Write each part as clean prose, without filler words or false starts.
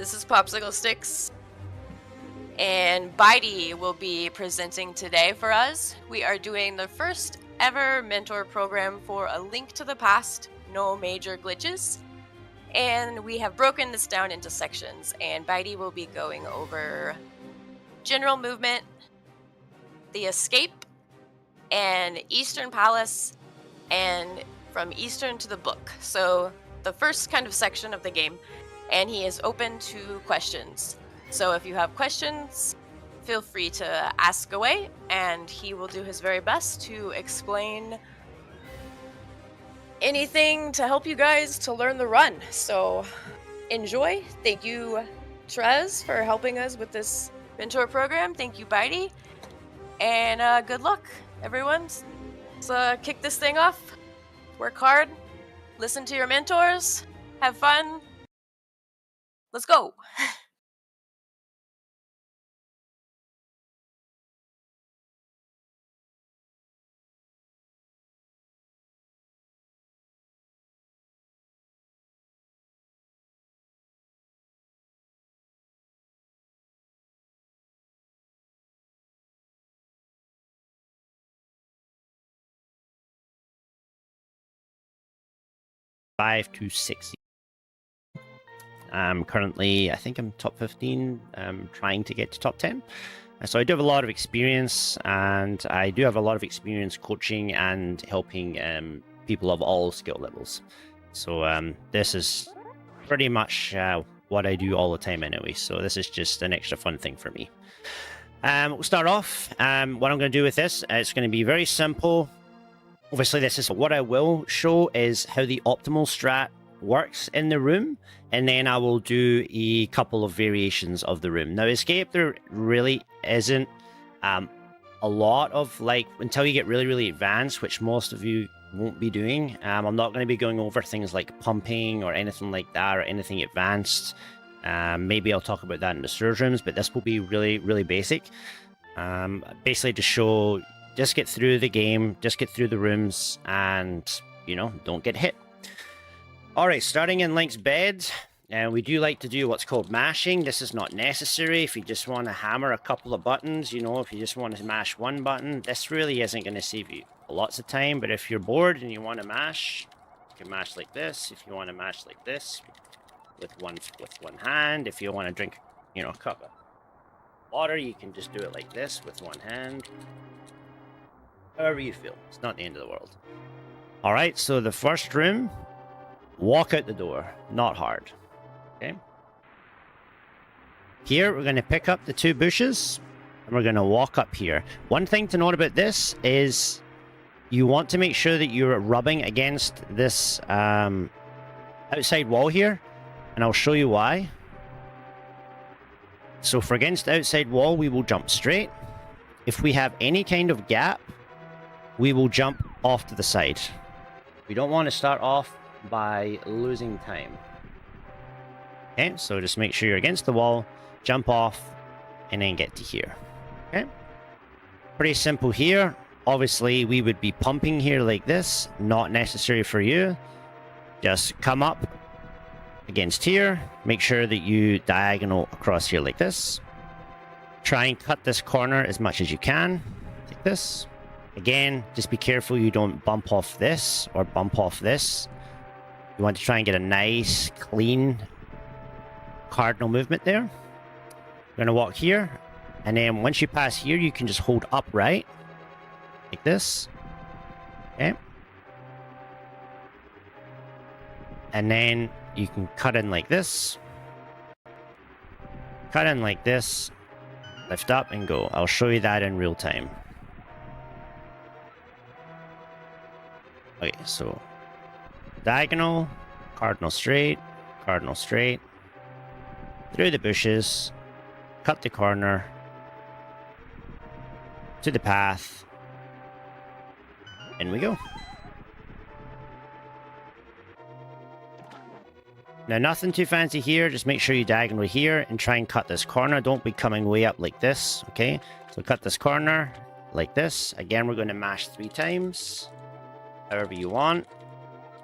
This is Popsicle Sticks, and Bydey will be presenting today for us. We are doing the first ever mentor program for A Link to the Past, no major glitches. And we have broken this down into sections, and Bydey will be going over general movement, the escape, and Eastern Palace, and from Eastern to the book. So the first kind of section of the game, and he is open to questions. So if you have questions, feel free to ask away, and he will do his very best to explain anything to help you guys to learn the run. So enjoy. Thank you, Trez, for helping us with this mentor program. Thank you, Bydey. And good luck, everyone. Let's kick this thing off. Work hard. Listen to your mentors. Have fun. Let's go. To 6. Currently, I think I'm top 15, trying to get to top 10. So I do have a lot of experience, and I do have a lot of experience coaching and helping people of all skill levels. So this is pretty much what I do all the time anyway. So this is just an extra fun thing for me. We'll start off. What I'm going to do with this, it's going to be very simple. Obviously, this is what I will show is how the optimal strat works in the room, and then I will do a couple of variations of the room. Now, escape, there really isn't a lot of, like, until you get really, really advanced, which most of you won't be doing. I'm not going to be going over things like pumping or anything like that, or anything advanced. Maybe I'll talk about that in the surge rooms, but this will be really, really basic. Basically to show... just get through the game, just get through the rooms, and, you know, don't get hit. Alright, starting in Link's bed, we do like to do what's called mashing. This is not necessary if you just want to hammer a couple of buttons, you know, if you just want to mash one button. This really isn't going to save you lots of time, but if you're bored and you want to mash, you can mash like this. If you want to mash like this, with one hand. If you want to drink, you know, a cup of water, you can just do it like this with one hand. However you feel. It's not the end of the world. Alright, so the first room, walk out the door. Not hard. Okay. Here, we're going to pick up the 2 bushes, and we're going to walk up here. One thing to note about this is you want to make sure that you're rubbing against this outside wall here, and I'll show you why. So for against the outside wall, we will jump straight. If we have any kind of gap, we will jump off to the side. We don't want to start off by losing time. Okay, so just make sure you're against the wall, jump off, and then get to here. Okay, pretty simple here. Obviously, we would be pumping here like this, not necessary for you. Just come up against here, make sure that you diagonal across here like this. Try and cut this corner as much as you can, like this. Again, just be careful you don't bump off this or bump off this. You want to try and get a nice, clean cardinal movement there. We're going to walk here, and then once you pass here, you can just hold upright, like this. Okay. And then you can cut in like this. Cut in like this. Lift up and go. I'll show you that in real time. Okay, so diagonal, cardinal straight, through the bushes, cut the corner, to the path, and we go. Now, nothing too fancy here, just make sure you diagonal here and try and cut this corner. Don't be coming way up like this, okay? So cut this corner like this. Again, we're going to mash 3 times. However you want.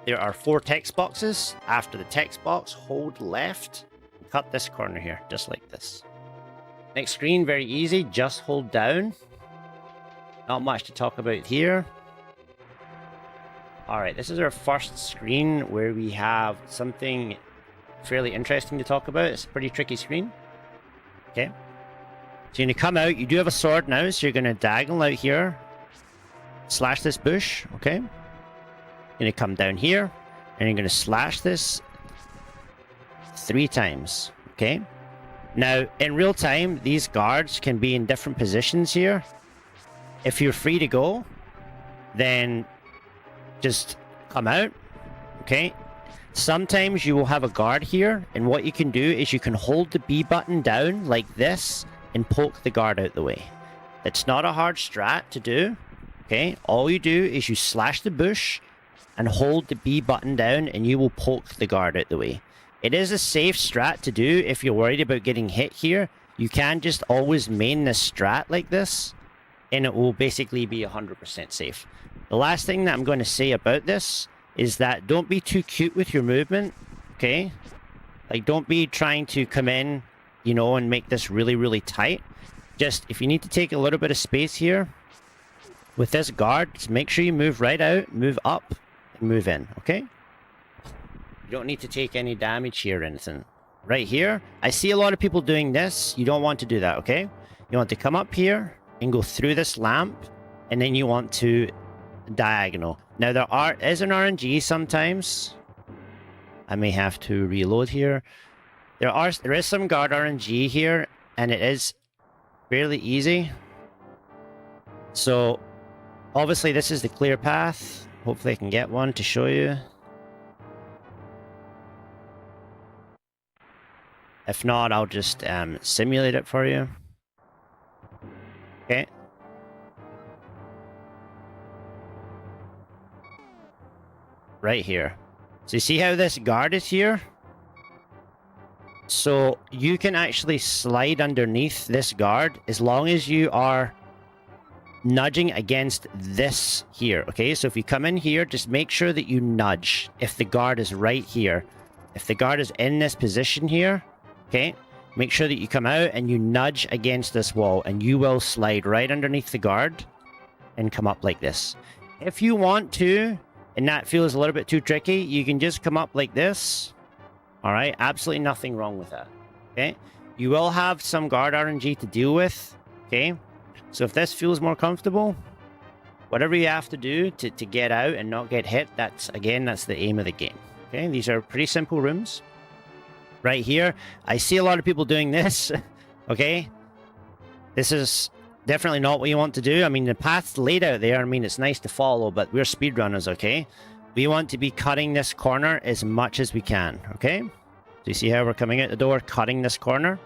There are 4 text boxes. After the text box, hold left cut this corner here, just like this. Next screen, very easy. Just hold down. Not much to talk about here. Alright, this is our first screen where we have something fairly interesting to talk about. It's a pretty tricky screen. Okay. So you're going to come out. You do have a sword now, so you're going to diagonal out here. Slash this bush, okay? You're going to come down here, and you're going to slash this 3 times, okay? Now, in real time, these guards can be in different positions here. If you're free to go, then just come out, okay? Sometimes you will have a guard here, and what you can do is you can hold the B button down like this and poke the guard out the way. It's not a hard strat to do, okay? All you do is you slash the bush and hold the B button down, and you will poke the guard out the way. It is a safe strat to do if you're worried about getting hit here. You can just always main this strat like this, and it will basically be 100% safe. The last thing that I'm going to say about this is that don't be too cute with your movement, okay? Like, don't be trying to come in, you know, and make this really, really tight. Just, if you need to take a little bit of space here, with this guard, just make sure you move right out, move up, and move in, okay? You don't need to take any damage here or anything. Right here, I see a lot of people doing this. You don't want to do that, okay? You want to come up here and go through this lamp, and then you want to diagonal. Now there is an RNG sometimes. I may have to reload here. There is some guard RNG here, and it is fairly easy. So obviously this is the clear path. Hopefully I can get one to show you. If not, I'll just simulate it for you. Okay. Right here. So you see how this guard is here? So you can actually slide underneath this guard as long as you are nudging against this here. Okay, so if you come in here, just make sure that you nudge if the guard is right here. If the guard is in this position here, okay, make sure that you come out and you nudge against this wall, and you will slide right underneath the guard and come up like this. If you want to, and that feels a little bit too tricky, you can just come up like this. Alright, absolutely nothing wrong with that. Okay, you will have some guard RNG to deal with. Okay, so if this feels more comfortable, whatever you have to do to get out and not get hit, that's the aim of the game. Okay, these are pretty simple rooms. Right here, I see a lot of people doing this. Okay, this is definitely not what you want to do. I mean, the path's laid out there. I mean, it's nice to follow, but we're speedrunners, okay? We want to be cutting this corner as much as we can, okay? So you see how we're coming out the door, cutting this corner,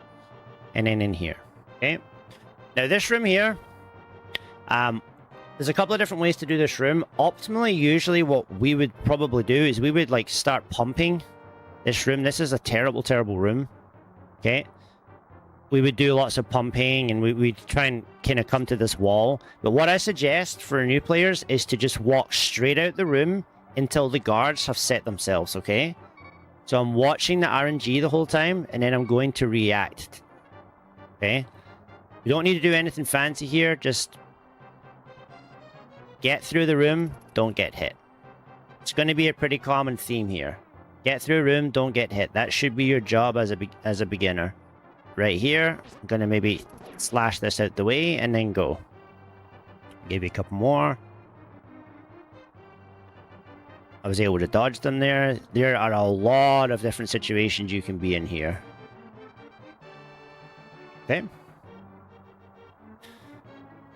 and then in here, okay? Now this room here, there's a couple of different ways to do this room. Optimally, usually what we would probably do is we would like start pumping this room. This is a terrible, terrible room, okay? We would do lots of pumping, and we'd try and kind of come to this wall. But what I suggest for new players is to just walk straight out the room until the guards have set themselves, okay? So I'm watching the RNG the whole time, and then I'm going to react, okay? You don't need to do anything fancy here. Just get through the room, don't get hit. It's going to be a pretty common theme here. Get through a room, don't get hit. That should be your job as a beginner. Right here, I'm going to maybe slash this out the way and then go. Maybe a couple more. I was able to dodge them there. There are a lot of different situations you can be in here. Okay.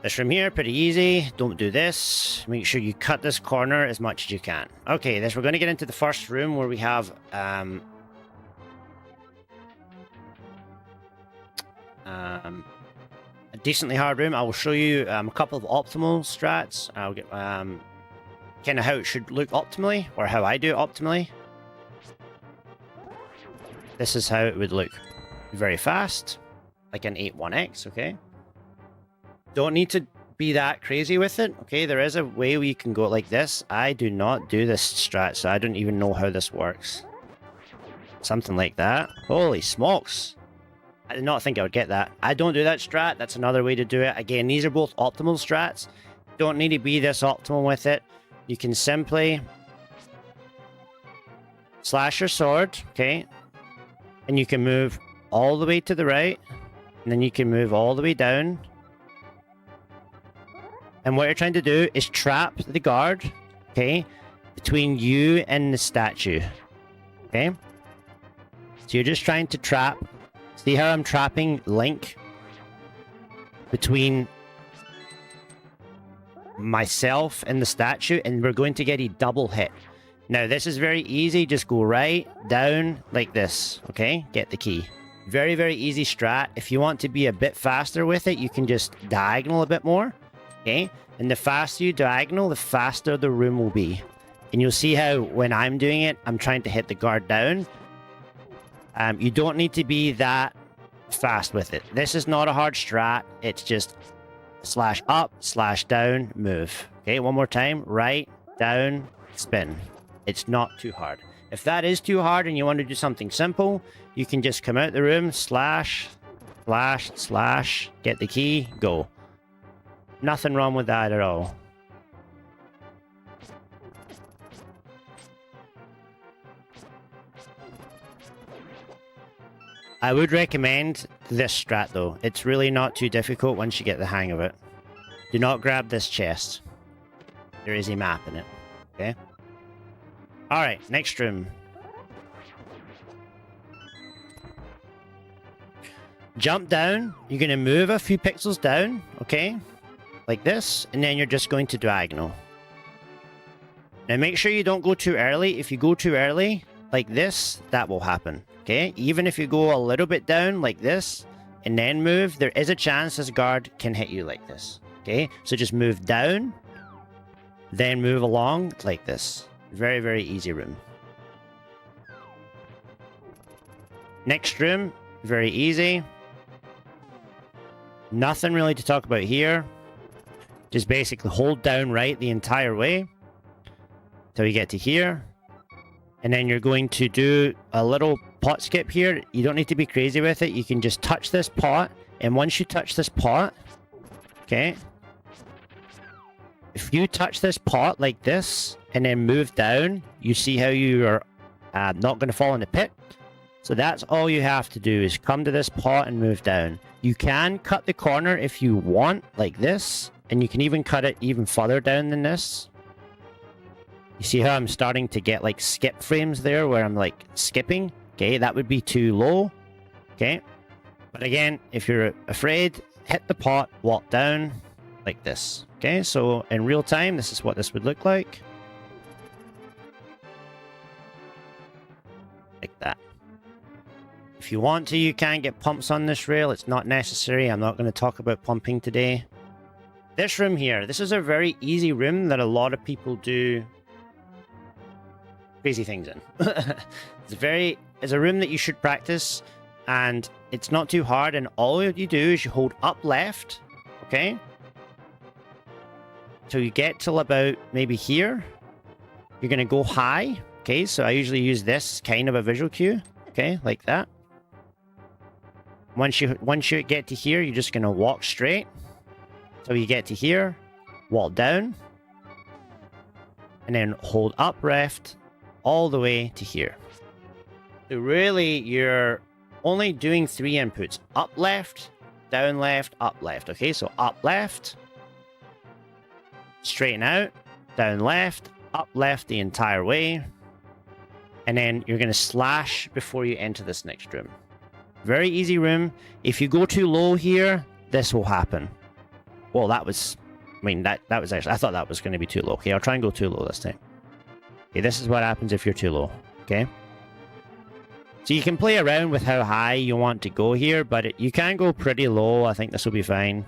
This room here, pretty easy. Don't do this. Make sure you cut this corner as much as you can. Okay, we're going to get into the first room where we have a decently hard room. I will show you a couple of optimal strats. I'll get kind of how it should look optimally, or how I do it optimally. This is how it would look. Very fast, like an 8-1X, okay? Don't need to be that crazy with it, okay? There is a way where you can go like this. I do not do this strat, so I don't even know how this works. Something like that. Holy smokes. I did not think I would get that. I don't do that strat. That's another way to do it. Again, these are both optimal strats. Don't need to be this optimal with it. You can simply slash your sword, okay? And you can move all the way to the right. And then you can move all the way down. And what you're trying to do is trap the guard, okay? Between you and the statue, okay? So you're just trying to trap. See how I'm trapping Link between myself and the statue, and we're going to get a double hit. Now, this is very easy. Just go right, down, like this, okay? Get the key. Very, very easy strat. If you want to be a bit faster with it, you can just diagonal a bit more, okay? And the faster you diagonal, the faster the room will be. And you'll see how when I'm doing it, I'm trying to hit the guard down. You don't need to be that fast with it. This is not a hard strat. It's just slash up, slash down, move. Okay, one more time. Right, down, spin. It's not too hard. If that is too hard and you want to do something simple, you can just come out the room, slash, slash, slash, get the key, go. Nothing wrong with that at all. I would recommend this strat though. It's really not too difficult once you get the hang of it. Do not grab this chest. There is a map in it. Okay? Alright, next room. Jump down. You're going to move a few pixels down. Okay? Like this. And then you're just going to diagonal. Now make sure you don't go too early. If you go too early, like this, that will happen. Okay, even if you go a little bit down like this and then move, there is a chance this guard can hit you like this. Okay, so just move down, then move along like this. Very, very easy room. Next room, very easy. Nothing really to talk about here. Just basically hold down right the entire way till you get to here. And then you're going to do a little pot skip here. You don't need to be crazy with it. You can just touch this pot. And once you touch this pot, okay, if you touch this pot like this and then move down, you see how you are not going to fall in the pit. So that's all you have to do is come to this pot and move down. You can cut the corner if you want, like this. And you can even cut it even further down than this. You see how I'm starting to get like skip frames there where I'm like skipping? Okay, that would be too low. Okay. But again, if you're afraid, hit the pot, walk down like this. Okay, so in real time, this is what this would look like. Like that. If you want to, you can get pumps on this rail. It's not necessary. I'm not going to talk about pumping today. This room here, this is a very easy room that a lot of people do crazy things in. It's a room that you should practice, and it's not too hard, and all you do is you hold up left, okay? So you get till about maybe here. You're going to go high, okay? So I usually use this kind of a visual cue, okay? Like that. Once you get to here, you're just going to walk straight. So you get to here, walk down, and then hold up left all the way to here. So really, you're only doing 3 inputs. Up left, down left, up left. Okay, so up left, straighten out, down left, up left the entire way. And then you're going to slash before you enter this next room. Very easy room. If you go too low here, this will happen. Well, that was... I mean, that was actually... I thought that was going to be too low. Okay, I'll try and go too low this time. Okay, this is what happens if you're too low. Okay? So you can play around with how high you want to go here, but you can go pretty low. I think this will be fine.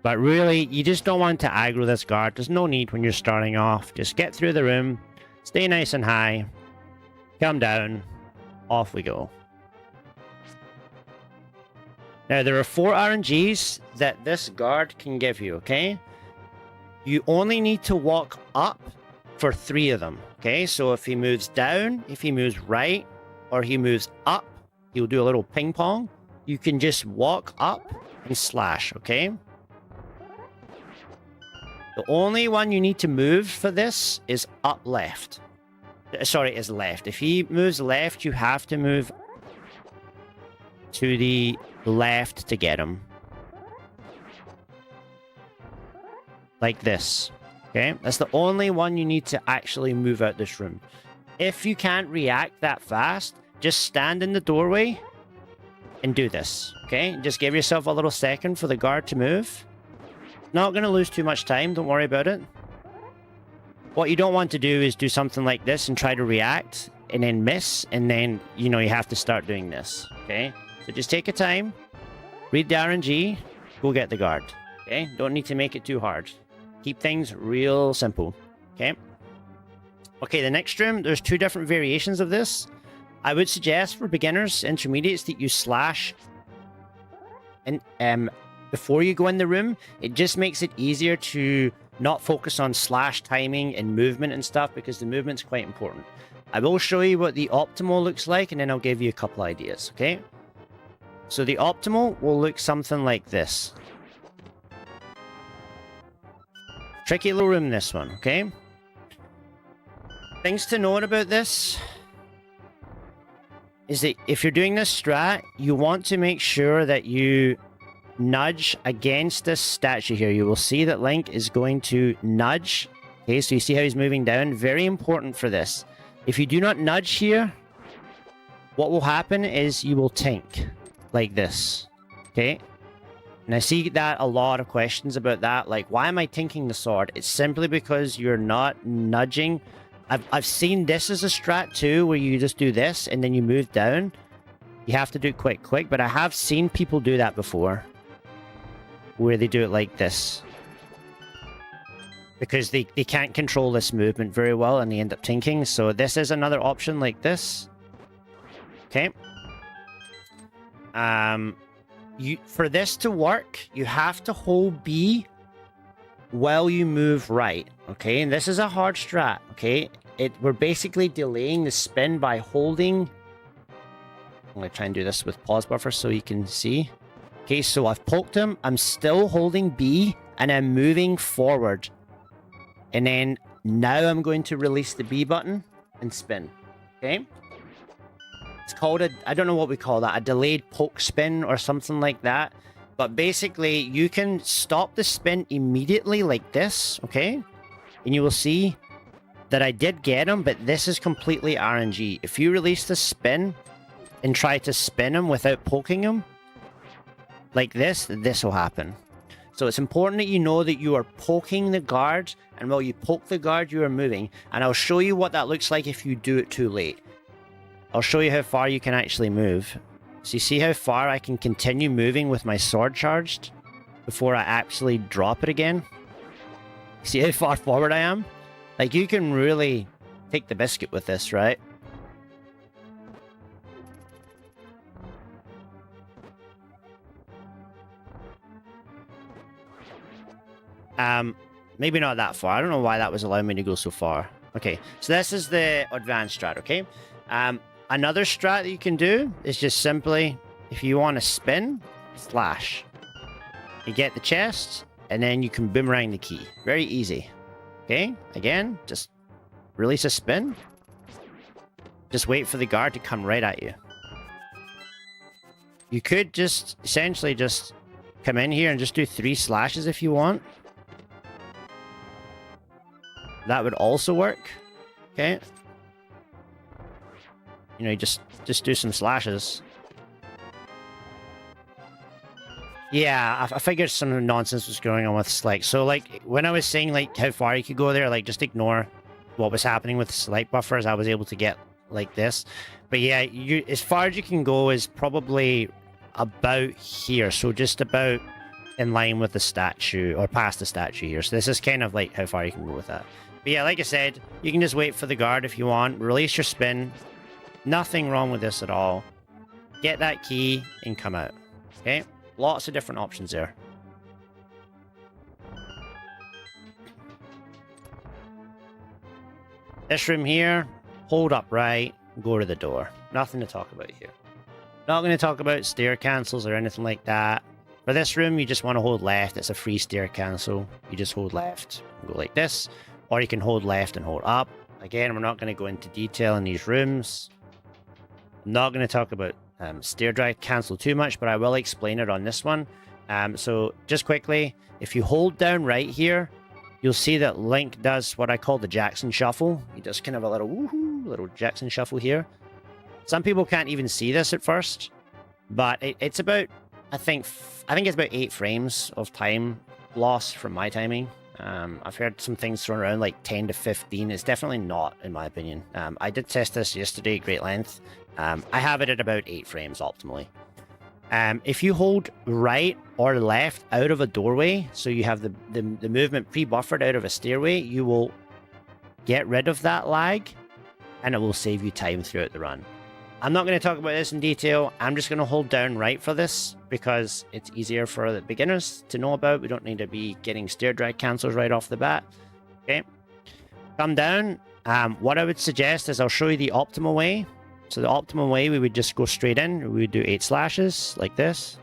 But really, you just don't want to aggro this guard. There's no need when you're starting off. Just get through the room. Stay nice and high. Come down. Off we go. Now, there are 4 RNGs that this guard can give you, okay? You only need to walk up for 3 of them, okay? So if he moves down, if he moves right, or he moves up, he'll do a little ping pong. You can just walk up and slash, okay? The only one you need to move for this is up left. Sorry, is left. If he moves left, you have to move to the left to get him. Like this. Okay? That's the only one you need to actually move out this room. If you can't react that fast, just stand in the doorway and do this. Okay? Just give yourself a little second for the guard to move. Not going to lose too much time. Don't worry about it. What you don't want to do is do something like this and try to react and then miss. And then, you know, you have to start doing this. Okay? So just take your time. Read the RNG. Go get the guard. Okay? Don't need to make it too hard. Keep things real simple. Okay? Okay, the next room, there's 2 different variations of this. I would suggest for beginners, intermediates, that you slash and before you go in the room. It just makes it easier to not focus on slash timing and movement and stuff, because the movement's quite important. I will show you what the optimal looks like, and then I'll give you a couple ideas, okay? So the optimal will look something like this. Tricky little room, this one, okay? Things to note about this is that if you're doing this strat, you want to make sure that you nudge against this statue here. You will see that Link is going to nudge. Okay, so you see how he's moving down. Very important for this. If you do not nudge here, what will happen is you will tink like this. Okay? And I see that a lot of questions about that. Like, why am I tinking the sword? It's simply because you're not nudging. I've seen this as a strat too, where you just do this and then you move down. You have to do it quick, but I have seen people do that before, where they do it like this, because they can't control this movement very well and they end up tinking. So this is another option like this. Okay. For this to work, you have to hold B while you move right. Okay, and this is a hard strat. Okay, we're basically delaying the spin by holding. I'm gonna try and do this with pause buffer so you can see. Okay, so I've poked him. I'm still holding B and I'm moving forward. And then now I'm going to release the B button and spin. Okay? It's called I don't know what we call that, a delayed poke spin or something like that. But basically, you can stop the spin immediately like this, okay? And you will see that I did get him, but this is completely RNG. If you release the spin and try to spin him without poking him, like this will happen. So it's important that you know that you are poking the guard, and while you poke the guard, you are moving. And I'll show you what that looks like if you do it too late. I'll show you how far you can actually move. So you see how far I can continue moving with my sword charged before I actually drop it again? See how far forward I am? Like, you can really take the biscuit with this, right? Maybe not that far. I don't know why that was allowing me to go so far. Okay, so this is the advanced strat, okay? Another strat that you can do is just simply, if you want to spin, slash. You get the chest, and then you can boomerang the key. Very easy. Okay, again, just release a spin. Just wait for the guard to come right at you. You could just, essentially just come in here and just do 3 slashes if you want. That would also work. Okay. You know, just do some slashes. Yeah, I figured some nonsense was going on with select. So, like, when I was saying, like, how far you could go there, like, just ignore what was happening with the select buffers. I was able to get like this. But yeah, as far as you can go is probably about here. So just about in line with the statue, or past the statue here. So this is kind of like how far you can go with that. But yeah, like I said, you can just wait for the guard if you want. Release your spin. Nothing wrong with this at all. Get that key and come out. Okay? Lots of different options there. This room here, hold up right, go to the door. Nothing to talk about here. Not going to talk about stair cancels or anything like that. For this room, you just want to hold left. It's a free stair cancel. You just hold left and go like this. Or you can hold left and hold up. Again, we're not going to go into detail in these rooms. I'm not going to talk about stair drag cancel too much, but I will explain it on this one. So just quickly, if you hold down right here, you'll see that Link does what I call the Jackson Shuffle. He does kind of a little woohoo, little Jackson Shuffle here. Some people can't even see this at first, but it's about, I think it's about 8 frames of time loss from my timing. I've heard some things thrown around like 10 to 15. It's definitely not, in my opinion. I did test this yesterday at great length. I have it at about 8 frames optimally. If you hold right or left out of a doorway, so you have the movement pre-buffered out of a stairway, you will get rid of that lag, and it will save you time throughout the run. I'm not going to talk about this in detail. I'm just going to hold down right for this because it's easier for the beginners to know about. We don't need to be getting stair drag cancels right off the bat. Okay, come down. What I would suggest is I'll show you the optimal way. So the optimal way, we would just go straight in. We would do 8 slashes like this.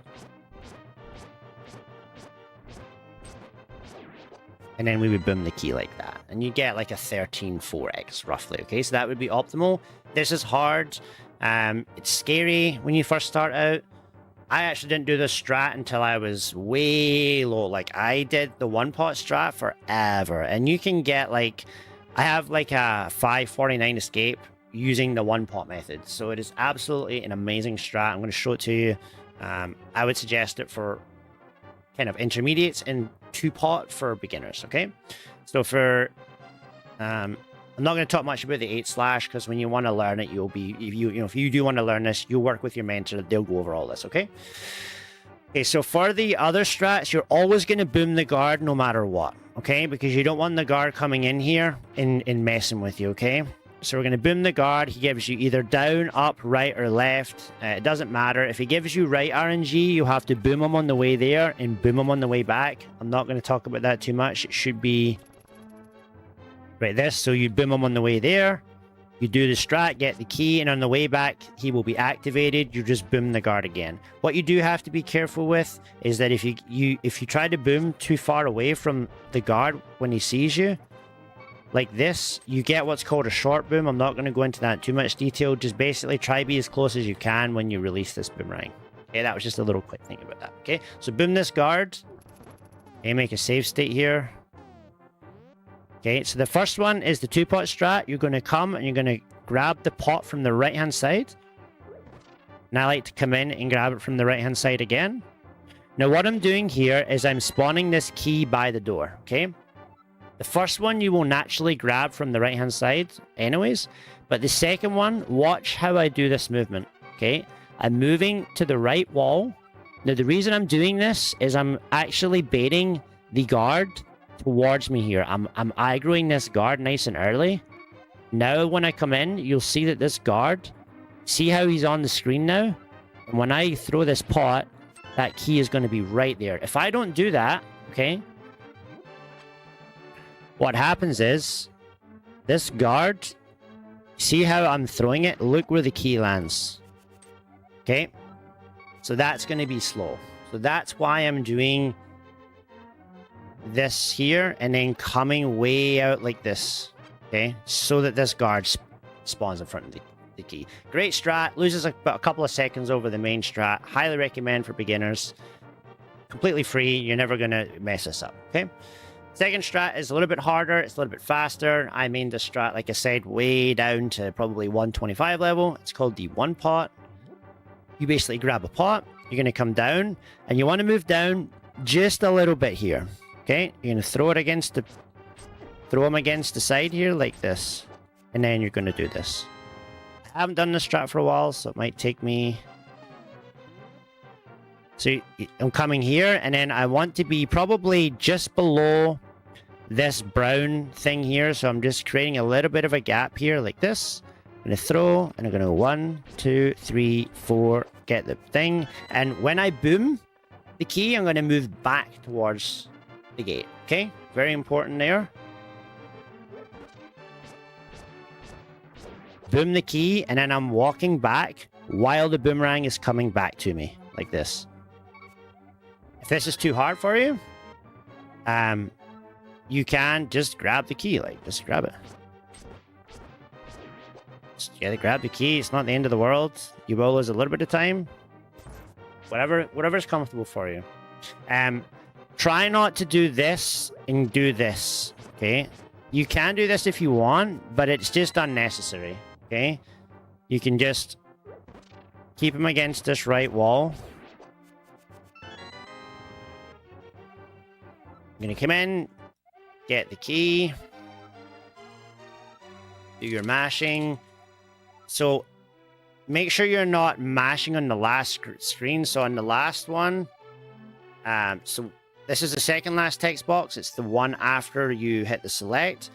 And then we would boom the key like that. And you get like a 13-4x roughly. Okay, so that would be optimal. This is hard. It's scary when you first start out. I actually didn't do this strat until I was way low. Like I did the 1-pot strat forever. And you can get like, I have like a 549 escape using the 1-pot method. So it is absolutely an amazing strat. I'm going to show it to you. I would suggest it for kind of intermediates and 2-pot for beginners. Okay, so for I'm not going to talk much about the 8 slash because when you want to learn it, you'll be if you do want to learn this, you'll work with your mentor. They'll go over all this. Okay. Okay, so for the other strats, you're always going to boom the guard no matter what. Okay, because you don't want the guard coming in here and messing with you. Okay. So we're going to boom the guard. He gives you either down, up, right, or left. It doesn't matter. If he gives you right RNG, you have to boom him on the way there and boom him on the way back. I'm not going to talk about that too much. It should be right this. So you boom him on the way there. You do the strat, get the key, and on the way back, he will be activated. You just boom the guard again. What you do have to be careful with is that if you try to boom too far away from the guard when he sees you, like this, you get what's called a short boom. I'm not going to go into that in too much detail. Just basically try be as close as you can when you release this boomerang. Okay, that was just a little quick thing about that. Okay, so boom this guard. Okay, make a save state here. Okay, so the first one is the 2-pot strat. You're going to come and you're going to grab the pot from the right-hand side. And I like to come in and grab it from the right-hand side again. Now what I'm doing here is I'm spawning this key by the door. Okay. The first one you will naturally grab from the right-hand side anyways, but the second one, watch how I do this movement, okay? I'm moving to the right wall. Now, the reason I'm doing this is I'm actually baiting the guard towards me here. I'm aggroing this guard nice and early. Now, when I come in, you'll see that this guard, see how he's on the screen now? And when I throw this pot, that key is going to be right there. If I don't do that, okay? What happens is, this guard, see how I'm throwing it? Look where the key lands. Okay? So that's going to be slow. So that's why I'm doing this here and then coming way out like this. Okay? So that this guard spawns in front of the key. Great strat. Loses about a couple of seconds over the main strat. Highly recommend for beginners. Completely free. You're never going to mess this up. Okay? Second strat is a little bit harder. It's a little bit faster. I mean the strat, like I said, way down to probably 125 level. It's called the 1-pot. You basically grab a pot. You're going to come down. And you want to move down just a little bit here. Okay? You're going to throw it against the... Throw them against the side here like this. And then you're going to do this. I haven't done this strat for a while, so it might take me... So I'm coming here, and then I want to be probably just below this brown thing here. So I'm just creating a little bit of a gap here like this. I'm going to throw, and I'm going to go 1, 2, 3, 4, get the thing. And when I boom the key, I'm going to move back towards the gate. Okay? Very important there. boom the key, and then I'm walking back while the boomerang is coming back to me, like this. If this is too hard for you, you can just grab the key, like, just grab it. Just grab the key, it's not the end of the world. You will lose a little bit of time. Whatever's comfortable for you. Try not to do this and do this, okay? You can do this if you want, but it's just unnecessary, okay? You can just keep him against this right wall. I'm gonna come in, get the key, do your mashing. So make sure you're not mashing on the last screen. So on the last one, so this is the second last text box. It's the one after you hit the select.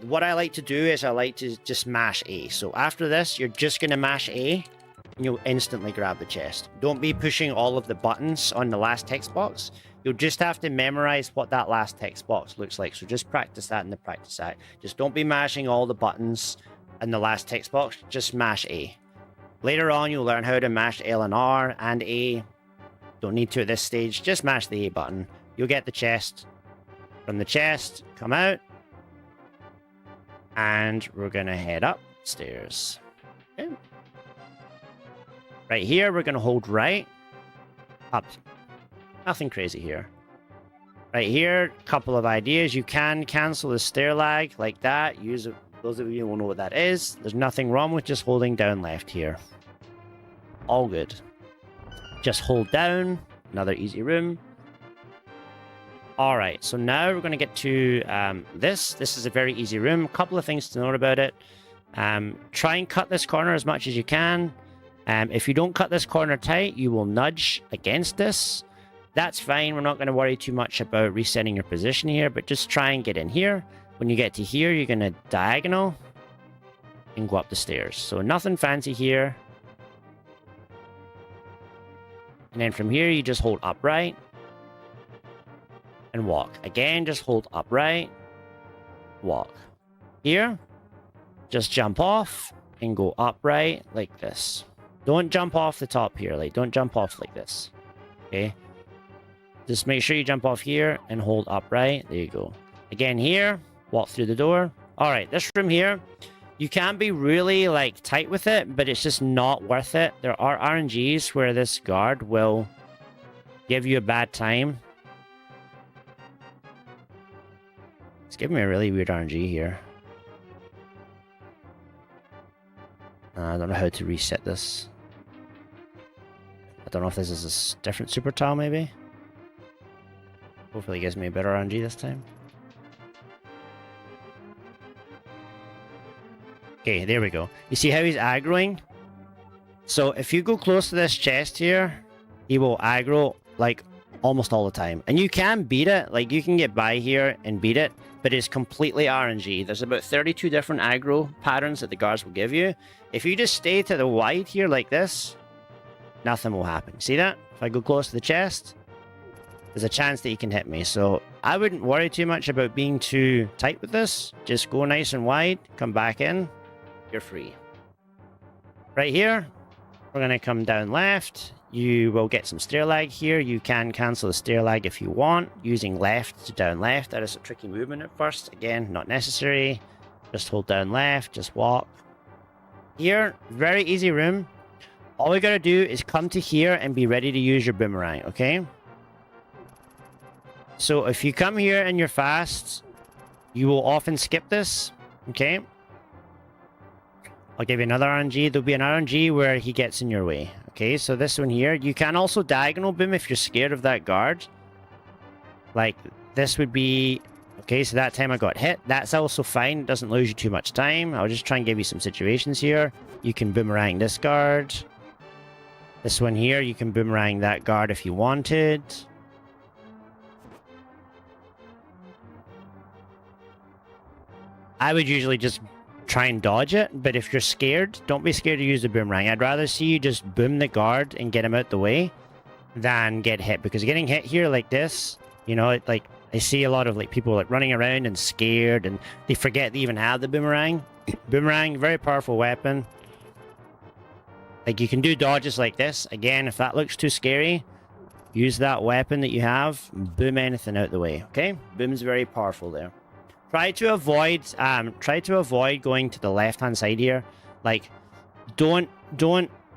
What I like to do is I like to just mash A. So after this, you're just gonna mash A, and you'll instantly grab the chest. Don't be pushing all of the buttons on the last text box. You'll just have to memorize what that last text box looks like. So just practice that and practice that. Just don't be mashing all the buttons in the last text box. Just mash A. Later on, you'll learn how to mash L and R and A. Don't need to at this stage. Just mash the A button. You'll get the chest. From the chest, come out. And we're going to head upstairs. Okay. Right here, we're going to hold right. Up. Nothing crazy here. Right here, a couple of ideas. You can cancel the stair lag like that. Use it. Those of you who will know what that is. There's nothing wrong with just holding down left here. All good. Just hold down. Another easy room. Alright, so now we're going to get to this. This is a very easy room. A couple of things to note about it. Try and cut this corner as much as you can. If you don't cut this corner tight, you will nudge against this. That's fine. We're not going to worry too much about resetting your position here, but just try and get in here. When you get to here, you're going to diagonal and go up the stairs. So nothing fancy here. And then from here, you just hold upright and walk. Again, just hold upright, walk. Here, just jump off and go upright like this. Don't jump off the top here. Like, don't jump off like this. Okay? Just make sure you jump off here and hold upright. There you go. Again, here, walk through the door. All right, this room here, you can be really like tight with it, but it's just not worth it. There are RNGs where this guard will give you a bad time. It's giving me a really weird RNG here. I don't know how to reset this. I don't know if this is a different super tile, maybe. Hopefully it gives me a better RNG this time. Okay, there we go. You see how he's aggroing? So if you go close to this chest here, he will aggro like almost all the time. And you can beat it. Like, you can get by here and beat it, but it's completely RNG. There's about 32 different aggro patterns that the guards will give you. If you just stay to the wide here like this, nothing will happen. See that? If I go close to the chest, there's a chance that he can hit me. So I wouldn't worry too much about being too tight with this. Just go nice and wide, come back in, you're free. Right here, we're going to come down left. You will get some stair lag here. You can cancel the stair lag if you want, using left to down left. That is a tricky movement at first. Again, not necessary. Just hold down left, just walk. Here, very easy room. All we got to do is come to here and be ready to use your boomerang, okay? So if you come here and you're fast, you will often skip this, okay? I'll give you another RNG. There'll be an RNG where he gets in your way. Okay, so this one here. You can also diagonal boom if you're scared of that guard. Like, this would be... Okay, so that time I got hit. That's also fine. It doesn't lose you too much time. I'll just try and give you some situations here. You can boomerang this guard. This one here, you can boomerang that guard if you wanted. I would usually just try and dodge it, but if you're scared, don't be scared to use the boomerang. I'd rather see you just boom the guard and get him out the way than get hit, because getting hit here like this, you know, like I see a lot of like people like running around and scared and they forget they even have the boomerang. Boomerang, very powerful weapon. Like, you can do dodges like this. Again, if that looks too scary, use that weapon that you have, boom anything out the way, okay? Boom's very powerful there. Try to avoid going to the left-hand side here. Like, don't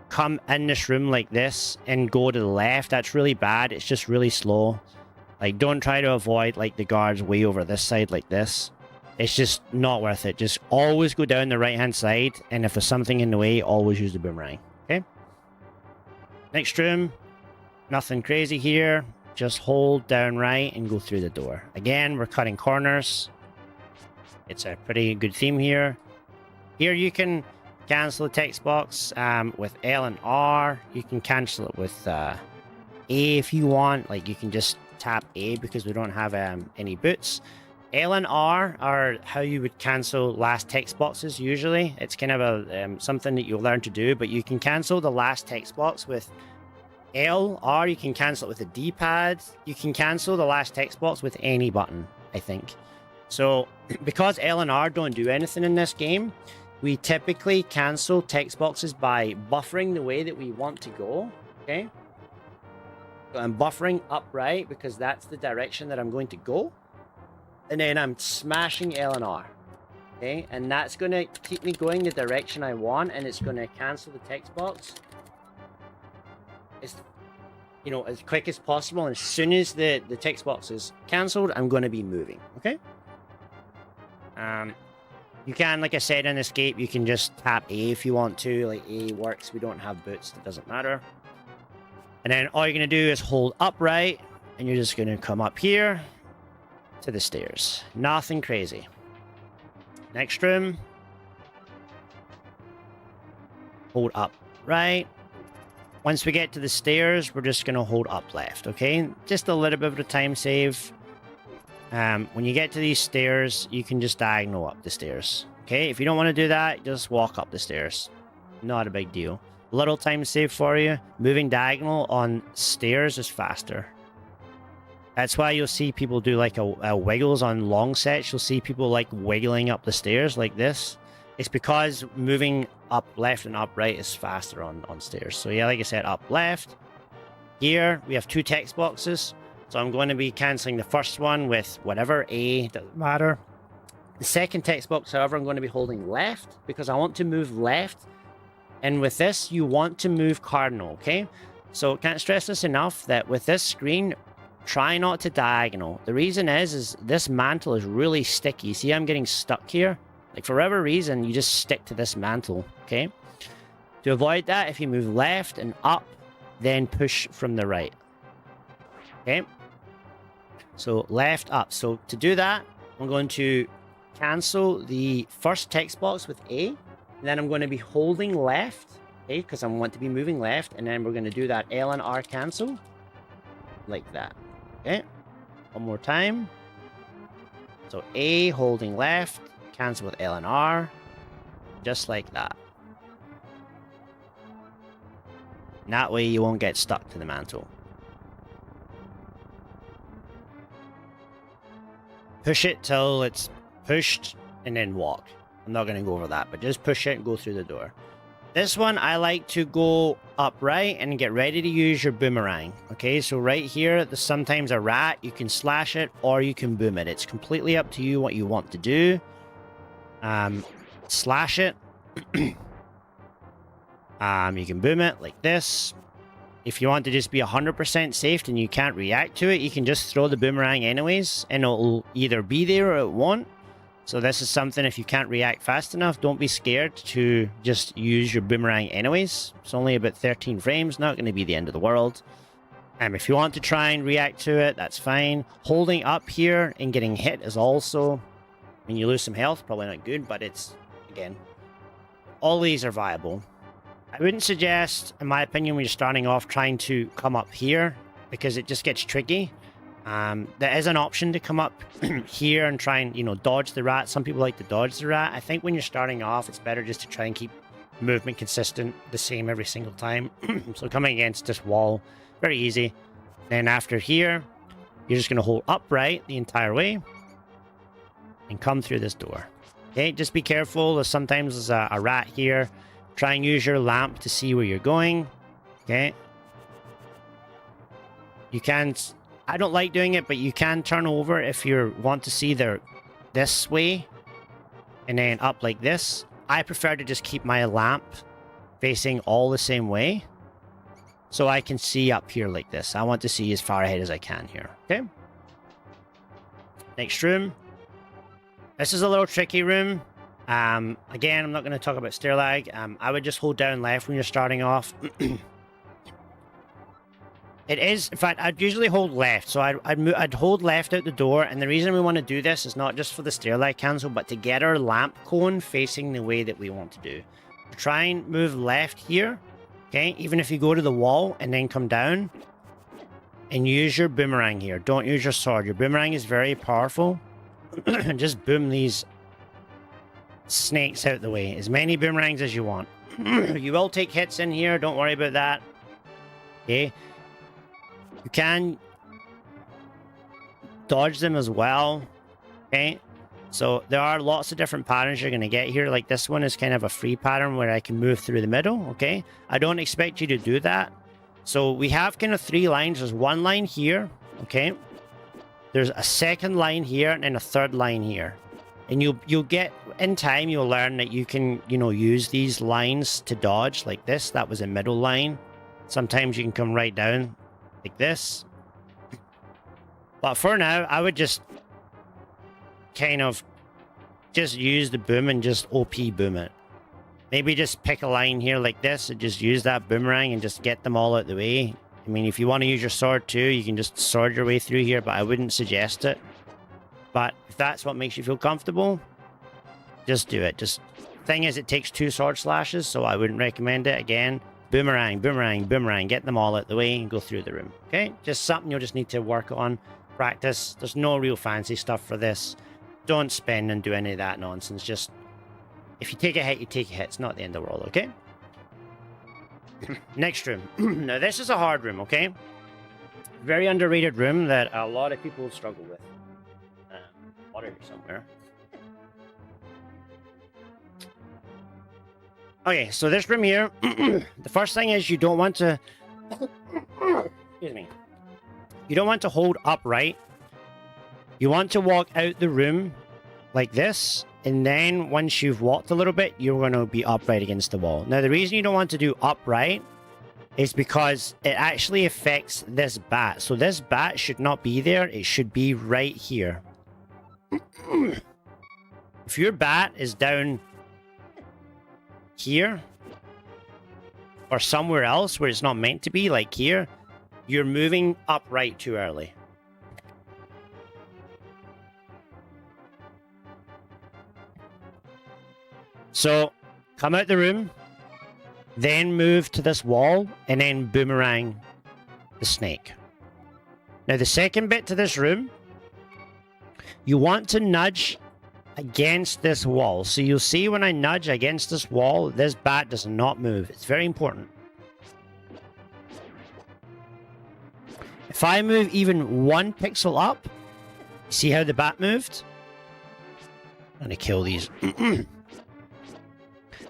come in this room like this and go to the left. That's really bad. It's just really slow. Like, don't try to avoid, like, the guards way over this side like this. It's just not worth it. Just always go down the right-hand side, and if there's something in the way, always use the boomerang, okay? Next room. Nothing crazy here. Just hold down right and go through the door. Again, we're cutting corners. It's a pretty good theme here. Here you can cancel the text box with L and R. You can cancel it with A if you want. Like, you can just tap A because we don't have any boots. L and R are how you would cancel last text boxes usually. It's kind of a something that you'll learn to do, but you can cancel the last text box with L, R, you can cancel it with the D-pad. You can cancel the last text box with any button, I think. So, because L and R don't do anything in this game, we typically cancel text boxes by buffering the way that we want to go, okay? So I'm buffering upright because that's the direction that I'm going to go. And then I'm smashing L and R, okay? And that's going to keep me going the direction I want, and it's going to cancel the text box as quick as possible. And as soon as the text box is cancelled, I'm going to be moving, okay? You can, like I said, in Escape, you can just tap A if you want to. Like, A works. We don't have boots. It doesn't matter. And then all you're going to do is hold upright, and you're just going to come up here to the stairs. Nothing crazy. Next room. Hold up right. Once we get to the stairs, we're just going to hold up left, okay? Just a little bit of a time save. When you get to these stairs, you can just diagonal up the stairs, okay? If you don't want to do that, just walk up the stairs. Not a big deal. Little time save for you. Moving diagonal on stairs is faster. That's why you'll see people do like a wiggles on long sets. You'll see people like wiggling up the stairs like this. It's because moving up left and up right is faster on stairs. So yeah, like I said, up left. Here, we have two text boxes. So I'm going to be cancelling the first one with whatever, A, doesn't matter. The second text box, however, I'm going to be holding left because I want to move left. And with this, you want to move cardinal, okay? So can't stress this enough that with this screen, try not to diagonal. The reason is this mantle is really sticky. See, I'm getting stuck here. Like, for whatever reason, you just stick to this mantle, okay? To avoid that, if you move left and up, then push from the right. Okay? So, left, up. So, to do that, I'm going to cancel the first text box with A. And then I'm going to be holding left, okay? Because I want to be moving left. And then we're going to do that L and R cancel. Like that. Okay? One more time. So, A, holding left. Cancel with L and R, just like that. And that way you won't get stuck to the mantle. Push it till it's pushed and then walk. I'm not going to go over that, but just push it and go through the door. This one, I like to go upright and get ready to use your boomerang. Okay, so right here, there's sometimes a rat. You can slash it or you can boom it. It's completely up to you what you want to do. Slash it. You can boom it like this. If you want to just be 100% safe and you can't react to it, you can just throw the boomerang anyways, and it'll either be there or it won't. So this is something, if you can't react fast enough, don't be scared to just use your boomerang anyways. It's only about 13 frames, not going to be the end of the world. If you want to try and react to it, that's fine. Holding up here and getting hit is also... When you lose some health, probably not good, but it's, again, all these are viable. I wouldn't suggest, in my opinion, when you're starting off, trying to come up here, because it just gets tricky. There is an option to come up here and try and, dodge the rat. Some people like to dodge the rat. I think when you're starting off, it's better just to try and keep movement consistent, the same every single time. So coming against this wall, very easy. Then after here, you're just going to hold upright the entire way. And come through this door. Okay, just be careful. Sometimes there's a rat here. Try and use your lamp to see where you're going. Okay. You can't... I don't like doing it, but you can turn over if you want to see this way. And then up like this. I prefer to just keep my lamp facing all the same way. So I can see up here like this. I want to see as far ahead as I can here. Okay. Next room. This is a little tricky room. Again, I'm not going to talk about stair lag. I would just hold down left when you're starting off. It is, in fact, I'd usually hold left. So I'd hold left out the door. And the reason we want to do this is not just for the stair lag cancel, but to get our lamp cone facing the way that we want to do. Try and move left here. Okay, even if you go to the wall and then come down. And use your boomerang here. Don't use your sword. Your boomerang is very powerful. Just boom these snakes out the way. As many boomerangs as you want. You will take hits in here. Don't worry about that. Okay. You can dodge them as well. Okay. So there are lots of different patterns you're going to get here. Like this one is kind of a free pattern where I can move through the middle. Okay. I don't expect you to do that. So we have kind of 3 lines. There's one line here. Okay. There's a second line here and then a third line here. And you'll get, in time, you'll learn that you can, use these lines to dodge like this. That was a middle line. Sometimes you can come right down like this. But for now, I would just kind of just use the boom and just OP boom it. Maybe just pick a line here like this and just use that boomerang and just get them all out the way. I mean, if you want to use your sword too, you can just sword your way through here, but I wouldn't suggest it. But if that's what makes you feel comfortable, just do it. Thing is, it takes 2 sword slashes, so I wouldn't recommend it. Again, boomerang, boomerang, boomerang. Get them all out the way and go through the room. Okay? Just something you'll just need to work on, practice. There's no real fancy stuff for this. Don't spend and do any of that nonsense. Just, if you take a hit, you take a hit. It's not the end of the world, okay? Next room. Now, this is a hard room, okay? Very underrated room that a lot of people struggle with. Water here somewhere. Okay, so this room here, the first thing is you don't want to... Excuse me. You don't want to hold upright. You want to walk out the room like this, and then once you've walked a little bit, you're going to be upright against the wall. Now, the reason you don't want to do upright is because it actually affects this bat. So this bat should not be there. It should be right here. If your bat is down here or somewhere else where it's not meant to be, like here, you're moving upright too early. So come out the room, then move to this wall, and then boomerang the snake. Now, the second bit to this room, you want to nudge against this wall. So you'll see when I nudge against this wall, this bat does not move. It's very important. If I move even 1 pixel up, see how the bat moved? I'm going to kill these.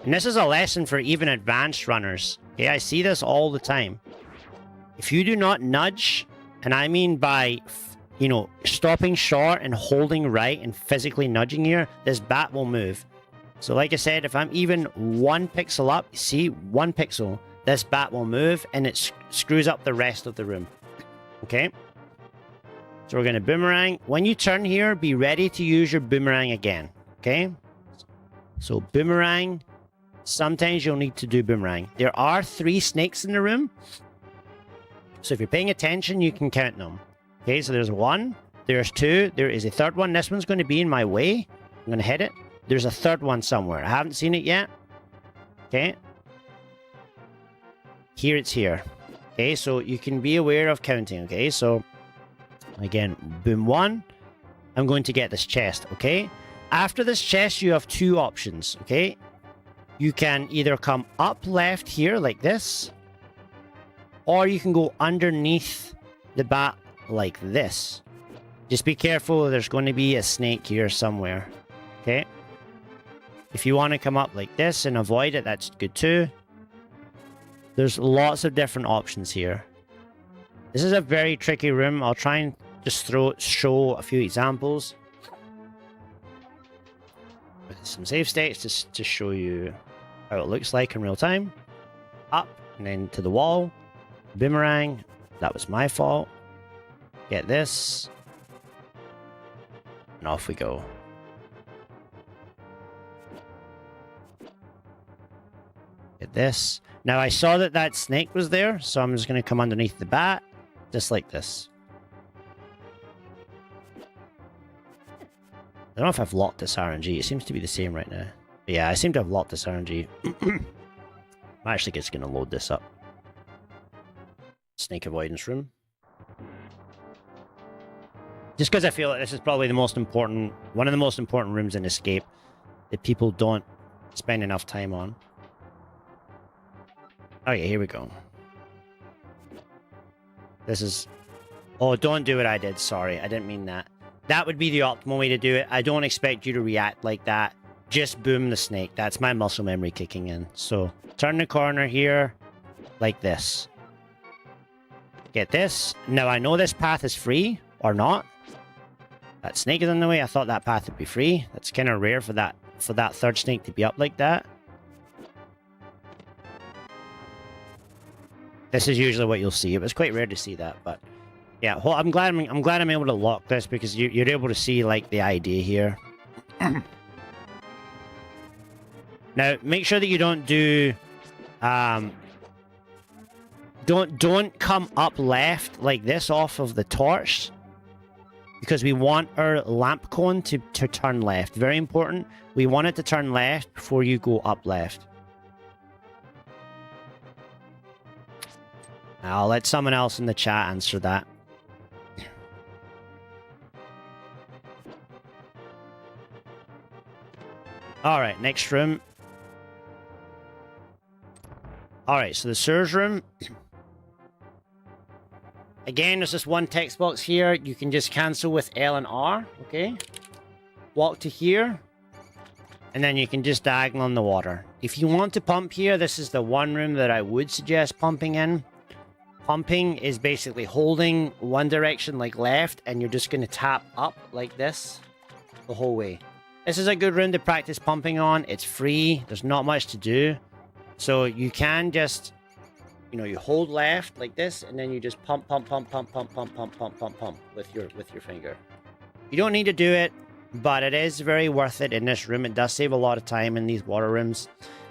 And this is a lesson for even advanced runners. Okay, I see this all the time. If you do not nudge, and I mean by, stopping short and holding right and physically nudging here, this bat will move. So like I said, if I'm even 1 pixel up, see, 1 pixel, this bat will move and it screws up the rest of the room. Okay? So we're going to boomerang. When you turn here, be ready to use your boomerang again. Okay? So boomerang. Sometimes you'll need to do boomerang. There are 3 snakes in the room. So if you're paying attention, you can count them. Okay, so there's 1. There's 2. There is a 3rd one. This one's going to be in my way. I'm going to hit it. There's a 3rd one somewhere. I haven't seen it yet. Okay. Here it's here. Okay, so you can be aware of counting. Okay, so again, boom 1. I'm going to get this chest. Okay. After this chest, you have 2 options. Okay. You can either come up left here like this, or you can go underneath the bat like this. Just be careful, there's going to be a snake here somewhere. Okay? If you want to come up like this and avoid it, that's good too. There's lots of different options here. This is a very tricky room. I'll try and just show a few examples. With some save states just to show you how it looks like in real time. Up and then to the wall. Boomerang. That was my fault. Get this. And off we go. Get this. Now I saw that that snake was there, so I'm just going to come underneath the bat. Just like this. I don't know if I've locked this RNG. It seems to be the same right now. But yeah, I seem to have locked this RNG. I'm actually just going to load this up. Snake avoidance room. Just because I feel like this is probably the most important, one of the most important rooms in Escape that people don't spend enough time on. Okay, here we go. This is... Oh, don't do what I did. Sorry, I didn't mean that. That would be the optimal way to do it. I don't expect you to react like that. Just boom the snake. That's my muscle memory kicking in. So, turn the corner here, like this. Get this. Now, I know this path is free, or not. That snake is in the way. I thought that path would be free. That's kind of rare for that third snake to be up like that. This is usually what you'll see. It was quite rare to see that, but yeah. Well, I'm glad I'm able to lock this because you're able to see like the idea here. Now, make sure that you don't do don't come up left like this off of the torch, because we want our lamp cone to turn left. Very important. We want it to turn left before you go up left. I'll let someone else in the chat answer that. Alright, next room. Alright, so the sewers room. Again, there's just one text box here. You can just cancel with L and R, okay? Walk to here. And then you can just diagonal on the water. If you want to pump here, this is the one room that I would suggest pumping in. Pumping is basically holding one direction like left, and you're just going to tap up like this the whole way. This is a good room to practice pumping on. It's free. There's not much to do. So you can just, you know, you hold left like this, and then you just pump, pump, pump, pump, pump, pump, pump, pump, pump, pump with your finger. You don't need to do it, but it is very worth it in this room. It does save a lot of time in these water rooms.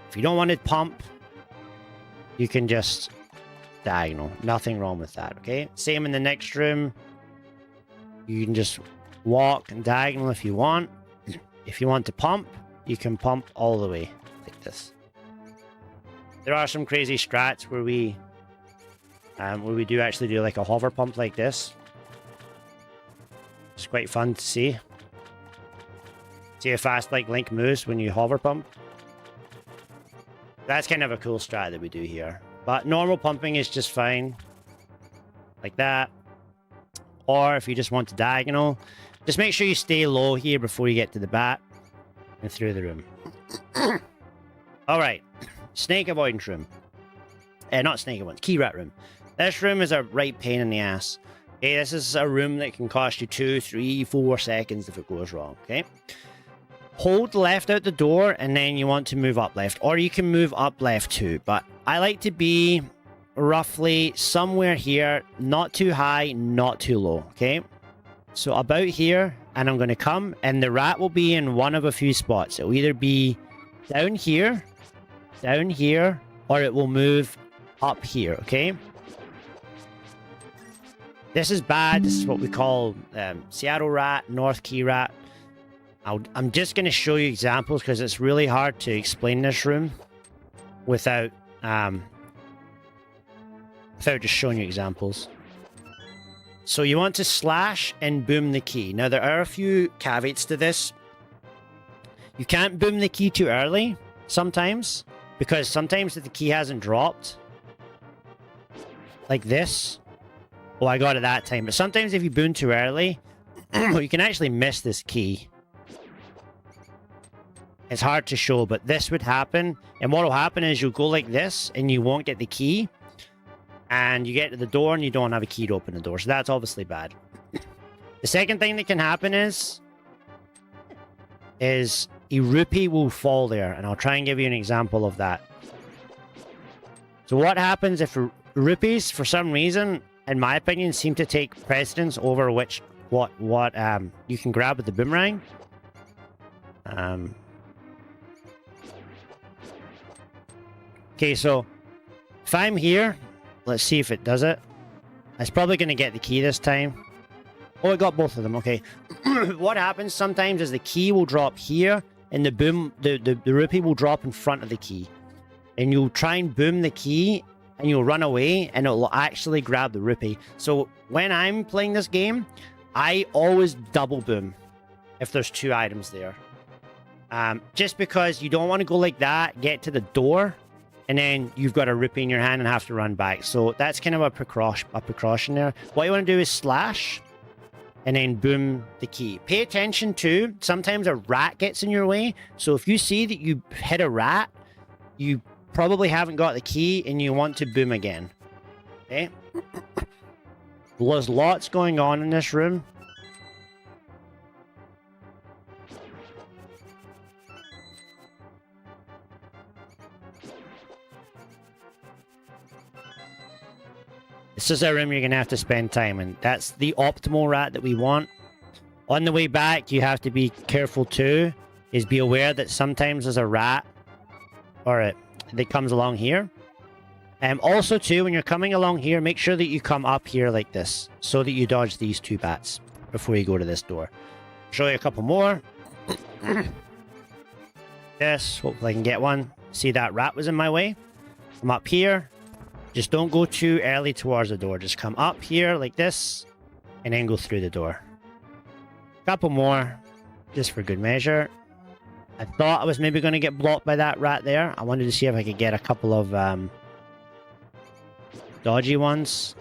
If you don't want to pump, you can just diagonal. Nothing wrong with that, okay? Same in the next room. You can just walk and diagonal if you want. If you want to pump, you can pump all the way like this. There are some crazy strats where we do actually do like a hover pump like this. It's quite fun to see. See how fast like Link moves when you hover pump. That's kind of a cool strat that we do here. But normal pumping is just fine. Like that. Or if you just want to diagonal, just make sure you stay low here before you get to the bat and through the room. Alright. Snake avoidance room. Not snake avoidance, key rat room. This room is a right pain in the ass. Okay, this is a room that can cost you 2, 3, 4 seconds if it goes wrong, okay? Hold left out the door, and then you want to move up left. Or you can move up left too, but I like to be roughly somewhere here, not too high, not too low, okay? So about here, and I'm going to come, and the rat will be in one of a few spots. It will either be down here, or it will move up here, okay? This is bad. This is what we call Seattle rat, North Key rat. I'm just going to show you examples because it's really hard to explain this room without just showing you examples. So you want to slash and boom the key. Now there are a few caveats to this. You can't boom the key too early sometimes, because sometimes if the key hasn't dropped, like this. Oh, I got it that time. But sometimes if you boom too early, you can actually miss this key. It's hard to show, but this would happen. And what will happen is you'll go like this and you won't get the key. And you get to the door and you don't have a key to open the door. So that's obviously bad. The second thing that can happen is a rupee will fall there. And I'll try and give you an example of that. So what happens if rupees, for some reason, in my opinion, seem to take precedence over what you can grab with the boomerang. Okay, so if I'm here, let's see if it does it. It's probably going to get the key this time. Oh, it got both of them. Okay. What happens sometimes is the key will drop here, and the rupee will drop in front of the key. And you'll try and boom the key, and you'll run away, and it'll actually grab the rupee. So when I'm playing this game, I always double boom if there's 2 items there. Just because you don't want to go like that, get to the door, and then you've got a rupee in your hand and have to run back. So that's kind of a precaution there. What you want to do is slash, and then boom the key. Pay attention to, sometimes a rat gets in your way. So if you see that you hit a rat, you probably haven't got the key and you want to boom again. Okay? There's lots going on in this room. This is a room you're going to have to spend time in. That's the optimal rat that we want. On the way back, you have to be careful too. Is be aware that sometimes there's a rat that comes along here. Also too, when you're coming along here, make sure that you come up here like this, so that you dodge these 2 bats before you go to this door. Show you a couple more. Yes, hopefully I can get one. See, that rat was in my way. I'm up here. Just don't go too early towards the door. Just come up here like this, and then go through the door. Couple more, just for good measure. I thought I was maybe going to get blocked by that rat there. I wanted to see if I could get a couple of dodgy ones.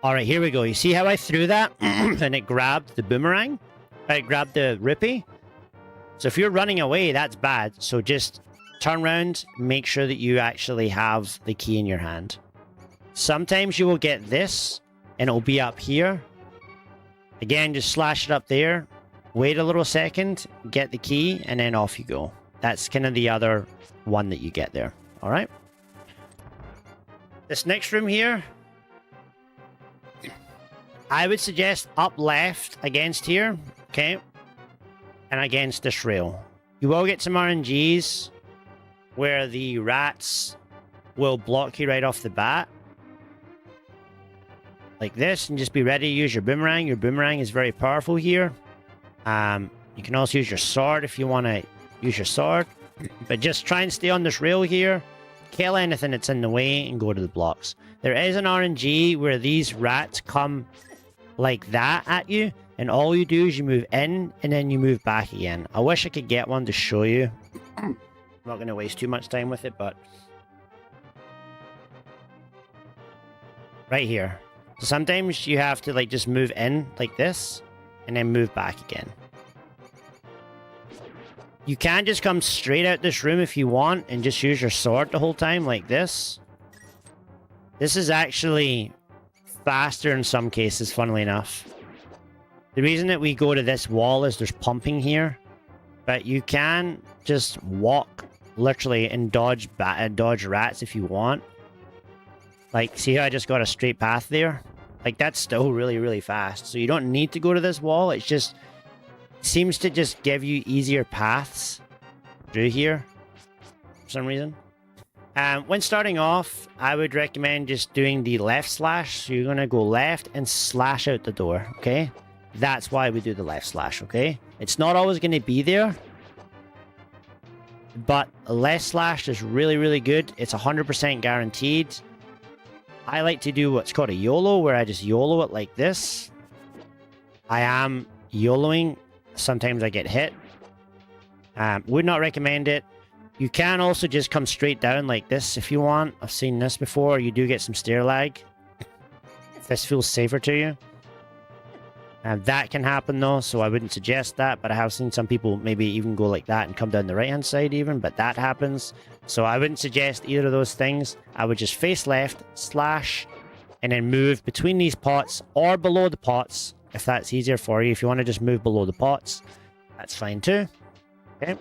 Alright, here we go. You see how I threw that? And it grabbed the boomerang? It grabbed the rupee? So if you're running away, that's bad. So just turn around, make sure that you actually have the key in your hand. Sometimes you will get this, and it'll be up here. Again, just slash it up there. Wait a little second, get the key, and then off you go. That's kind of the other one that you get there. Alright? This next room here, I would suggest up left against here. Okay? And against this rail. You will get some RNGs where the rats will block you right off the bat. Like this, and just be ready to use your boomerang. Your boomerang is very powerful here. You can also use your sword if you want to use your sword. But just try and stay on this rail here. Kill anything that's in the way and go to the blocks. There is an RNG where these rats come like that at you. And all you do is you move in and then you move back again. I wish I could get one to show you. I'm not going to waste too much time with it, but right here. So sometimes you have to like just move in like this and then move back again. You can just come straight out this room if you want and just use your sword the whole time like this. This is actually faster in some cases, funnily enough. The reason that we go to this wall is there's pumping here, but you can just walk literally and dodge rats if you want. Like, see how I just got a straight path there? Like, that's still really, really fast. So you don't need to go to this wall. It's just seems to just give you easier paths through here for some reason. When starting off, I would recommend just doing the left slash. So you're going to go left and slash out the door, okay? That's why we do the left slash, okay? It's not always going to be there, but a left slash is really, really good. It's 100% guaranteed. I like to do what's called a YOLO, where I just YOLO it like this. I am YOLOing. Sometimes I get hit. Would not recommend it. You can also just come straight down like this if you want. I've seen this before. You do get some stair lag. This feels safer to you. That can happen though, so I wouldn't suggest that, but I have seen some people maybe even go like that and come down the right hand side even, but that happens. So I wouldn't suggest either of those things. I would just face left, slash, and then move between these pots or below the pots if that's easier for you. If you want to just move below the pots, that's fine too. Okay.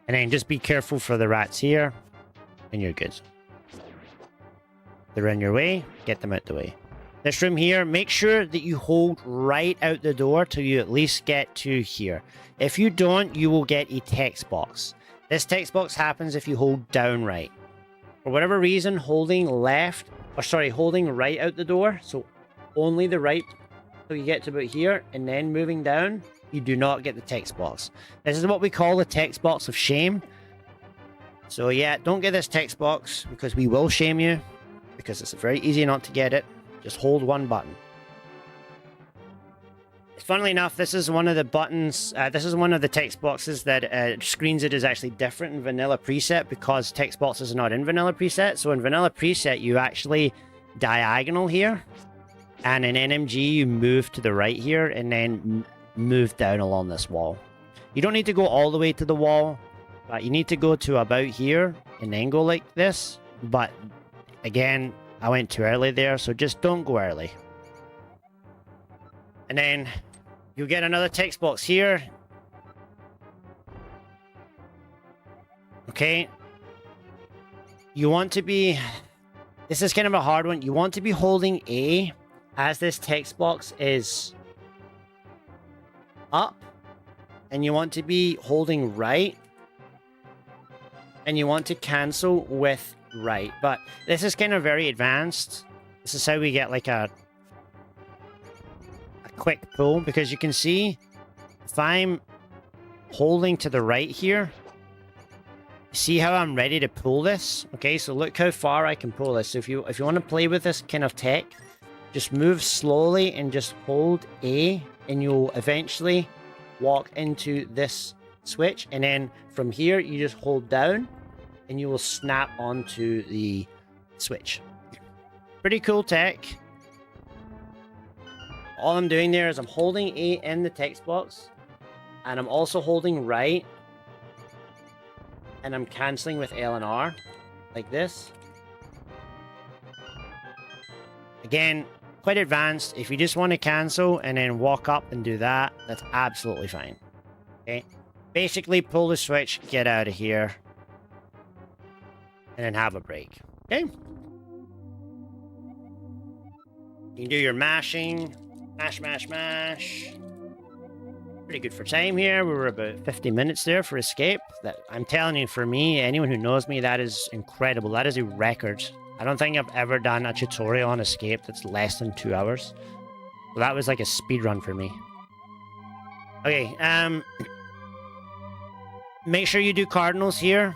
And then just be careful for the rats here, and you're good. They're in your way, get them out the way. This room here, make sure that you hold right out the door till you at least get to here. If you don't, you will get a text box. This text box happens if you hold down right. For whatever reason, holding right out the door, so only the right till you get to about here, and then moving down, you do not get the text box. This is what we call the text box of shame. So yeah, don't get this text box because we will shame you, because it's very easy not to get it. Just hold one button. Funnily enough, this is one of the buttons, this is one of the text boxes that screens it is actually different in vanilla preset because text boxes are not in vanilla preset. So in vanilla preset, you actually diagonal here, and in NMG, you move to the right here and then move down along this wall. You don't need to go all the way to the wall, but you need to go to about here and then go like this. But again, I went too early there, so just don't go early. And then you'll get another text box here. Okay. You want to be... This is kind of a hard one. You want to be holding A as this text box is up. And you want to be holding right. And you want to cancel with right. But this is kind of very advanced. This is how we get like a quick pull, because you can see if I'm holding to the right here, see how I'm ready to pull this? Okay, so look how far I can pull this. So if you want to play with this kind of tech, just move slowly and just hold A, and you'll eventually walk into this switch, and then from here you just hold down and you will snap onto the switch. Pretty cool tech. All I'm doing there is I'm holding A in the text box, and I'm also holding right, and I'm cancelling with L and R, like this. Again, quite advanced. If you just want to cancel and then walk up and do that, that's absolutely fine. Okay, basically pull the switch, get out of here, and then have a break. Okay, you can do your mashing. Mash. Pretty good for time here. We were about 50 minutes there for escape. That, I'm telling you, for me, anyone who knows me, that is incredible. That is a record. I don't think I've ever done a tutorial on escape that's less than 2 hours. So that was like a speed run for me. Okay, make sure you do cardinals here.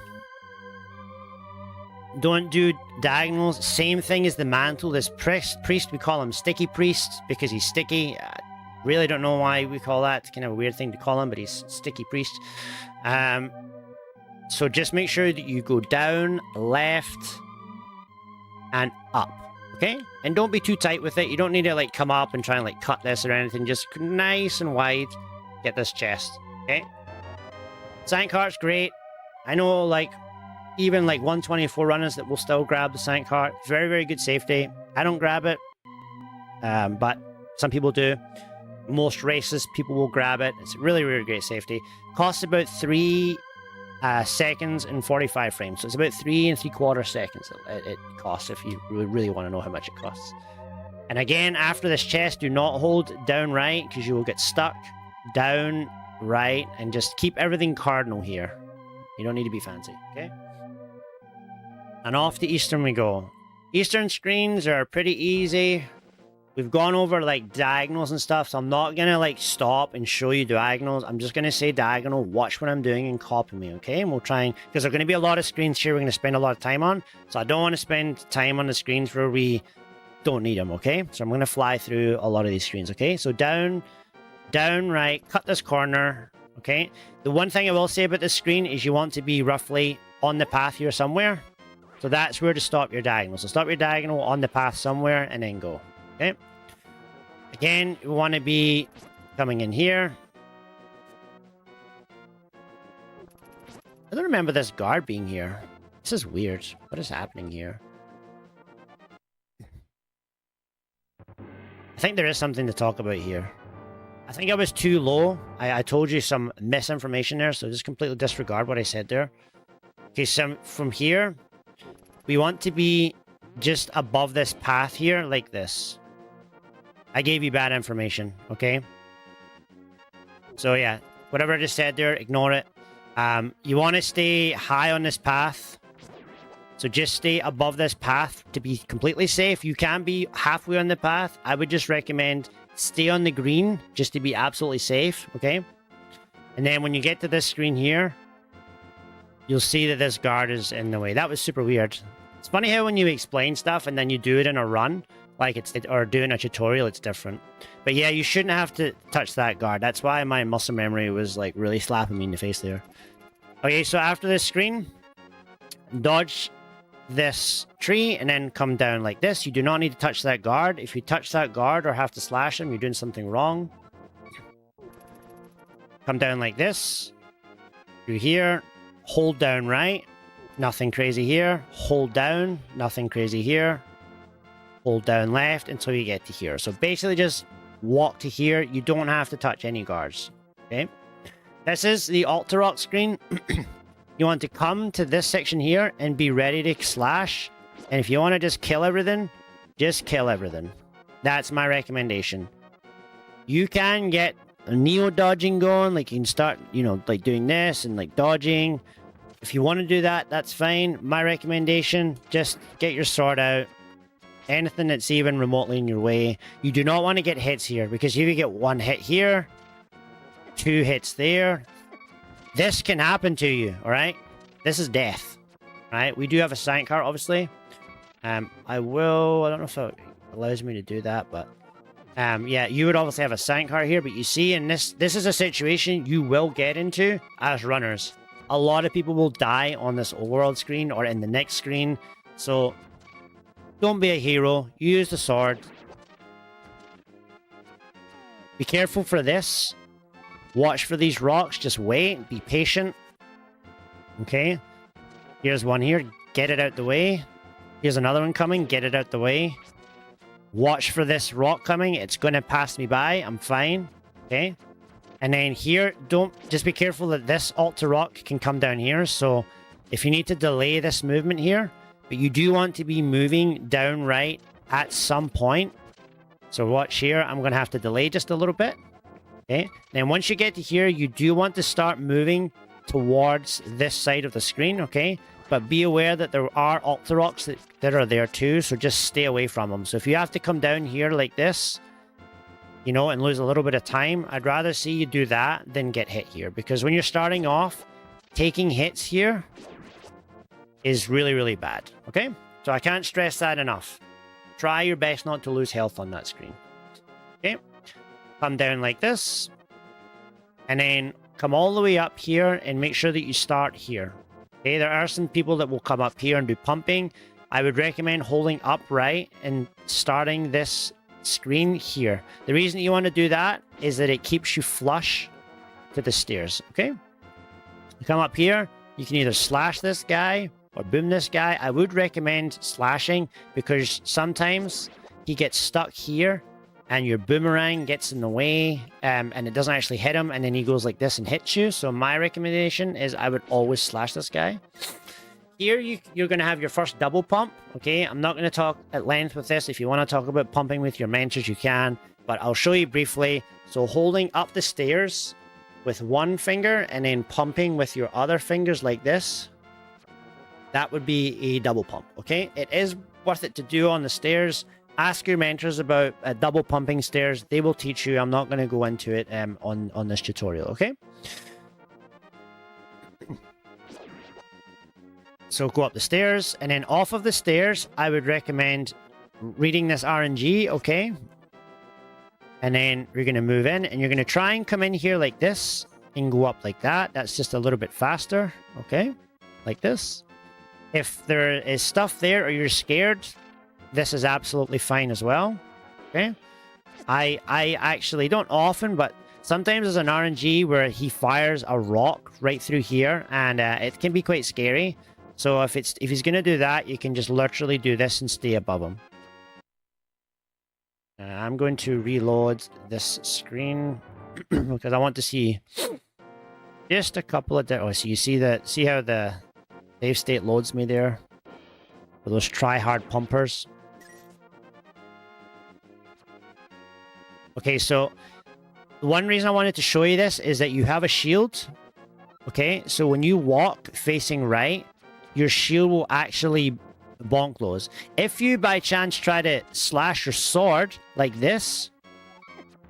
Don't do diagonals. Same thing as the mantle. This priest, we call him Sticky Priest because he's sticky. Really don't know why we call that. It's kind of a weird thing to call him, but he's Sticky Priest. So just make sure that you go down, left, and up. Okay? And don't be too tight with it. You don't need to like come up and try and like cut this or anything. Just nice and wide. Get this chest. Okay? Sank heart's great. I know like even like 124 runners that will still grab the Sank Heart. Very, very good safety. I don't grab it, but some people do. Most races, people will grab it. It's really, really great safety. Costs about 3 seconds and 45 frames. So it's about 3 3/4 seconds it costs if you really want to know how much it costs. And again, after this chest, do not hold down right because you will get stuck. Down, right, and just keep everything cardinal here. You don't need to be fancy, okay? And off to Eastern we go. Eastern screens are pretty easy. We've gone over like diagonals and stuff, so I'm not gonna like stop and show you diagonals. I'm just gonna say diagonal, watch what I'm doing and copy me, okay? And we'll try and, because there are gonna be a lot of screens here we're gonna spend a lot of time on, so I don't want to spend time on the screens where we don't need them, okay? So I'm gonna fly through a lot of these screens, okay? So down, right, cut this corner, okay? The one thing I will say about this screen is you want to be roughly on the path here somewhere. So that's where to stop your diagonal. So stop your diagonal on the path somewhere and then go. Okay? Again, you want to be coming in here. I don't remember this guard being here. This is weird. What is happening here? I think there is something to talk about here. I think I was too low. I told you some misinformation there, so just completely disregard what I said there. Okay, so from here, we want to be just above this path here, like this. I gave you bad information, okay? So yeah, whatever I just said there, ignore it. You want to stay high on this path. So just stay above this path to be completely safe. You can be halfway on the path. I would just recommend stay on the green just to be absolutely safe, okay? And then when you get to this screen here, you'll see that this guard is in the way. That was super weird. It's funny how when you explain stuff and then you do it in a run, like or doing a tutorial, it's different. But yeah, you shouldn't have to touch that guard. That's why my muscle memory was like really slapping me in the face there. Okay, so after this screen, dodge this tree and then come down like this. You do not need to touch that guard. If you touch that guard or have to slash him, you're doing something wrong. Come down like this. Through here. Hold down right. Nothing crazy here. Hold down. Nothing crazy here. Hold down left until you get to here. So basically just walk to here. You don't have to touch any guards. Okay. This is the Alter Rock screen. You want to come to this section here and be ready to slash. And if you want to just kill everything, just kill everything. That's my recommendation. You can get a neo-dodging going. Like you can start, you know, like doing this and like dodging. If you want to do that, that's fine. My recommendation, just get your sword out. Anything that's even remotely in your way. You do not want to get hits here because if you get one hit here, 2 hits there, this can happen to you, alright? This is death, right? We do have a sign card, obviously. I don't know if it allows me to do that, but yeah, you would obviously have a sign card here, but you see, in this is a situation you will get into as runners. A lot of people will die on this overworld screen or in the next screen, so don't be a hero. Use the sword. Be careful for this. Watch for these rocks. Just wait. Be patient. Okay. Here's one here. Get it out the way. Here's another one coming. Get it out the way. Watch for this rock coming. It's going to pass me by. I'm fine. Okay. And then here, just be careful that this Alter Rock can come down here. So if you need to delay this movement here, but you do want to be moving down right at some point. So watch here. I'm going to have to delay just a little bit. Okay. Then once you get to here, you do want to start moving towards this side of the screen. Okay. But be aware that there are Alter Rocks that are there too. So just stay away from them. So if you have to come down here like this, you know, and lose a little bit of time, I'd rather see you do that than get hit here. Because when you're starting off, taking hits here is really, really bad. Okay. So I can't stress that enough. Try your best not to lose health on that screen. Okay. Come down like this. And then come all the way up here and make sure that you start here. Okay, there are some people that will come up here and do pumping. I would recommend holding upright and starting this screen here. The reason you want to do that is that it keeps you flush to the stairs. Okay? You come up here. You can either slash this guy or boom this guy. I would recommend slashing because sometimes he gets stuck here and your boomerang gets in the way and it doesn't actually hit him, and then he goes like this and hits you. So my recommendation is I would always slash this guy. Here you're going to have your first double pump. Okay, I'm not going to talk at length with this. If you want to talk about pumping with your mentors, you can, but I'll show you briefly. So holding up the stairs with one finger and then pumping with your other fingers like this, that would be a double pump. Okay, it is worth it to do on the stairs. Ask your mentors about double pumping stairs. They will teach you. I'm not going to go into it on this tutorial, okay? So go up the stairs, and then off of the stairs, I would recommend reading this RNG, okay? And then you're going to move in, and you're going to try and come in here like this, and go up like that. That's just a little bit faster, okay? Like this. If there is stuff there, or you're scared, this is absolutely fine as well. Okay. I actually don't often, but sometimes there's an RNG where he fires a rock right through here, and it can be quite scary. So if he's gonna do that, you can just literally do this and stay above him. I'm going to reload this screen because I want to see just a couple of... Oh, so you see that? See how the save state loads me there? For those try-hard pumpers. Okay, so one reason I wanted to show you this is that you have a shield. Okay, so when you walk facing right, your shield will actually bonk those. If you by chance try to slash your sword like this,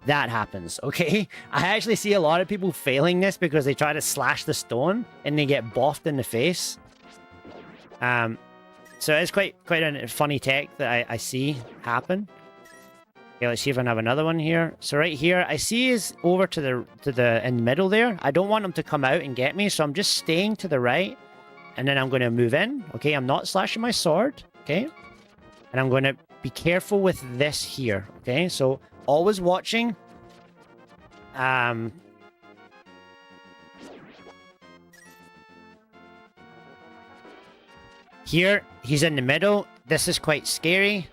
that happens, okay? I actually see a lot of people failing this because they try to slash the stone and they get boffed in the face. So it's quite a funny tech that I see happen. Okay, let's see if I can have another one here. So right here, I see is over to the in the middle there. I don't want him to come out and get me, so I'm just staying to the right. And then I'm going to move in. Okay, I'm not slashing my sword. Okay. And I'm going to be careful with this here. Okay, so always watching. Here, he's in the middle. This is quite scary.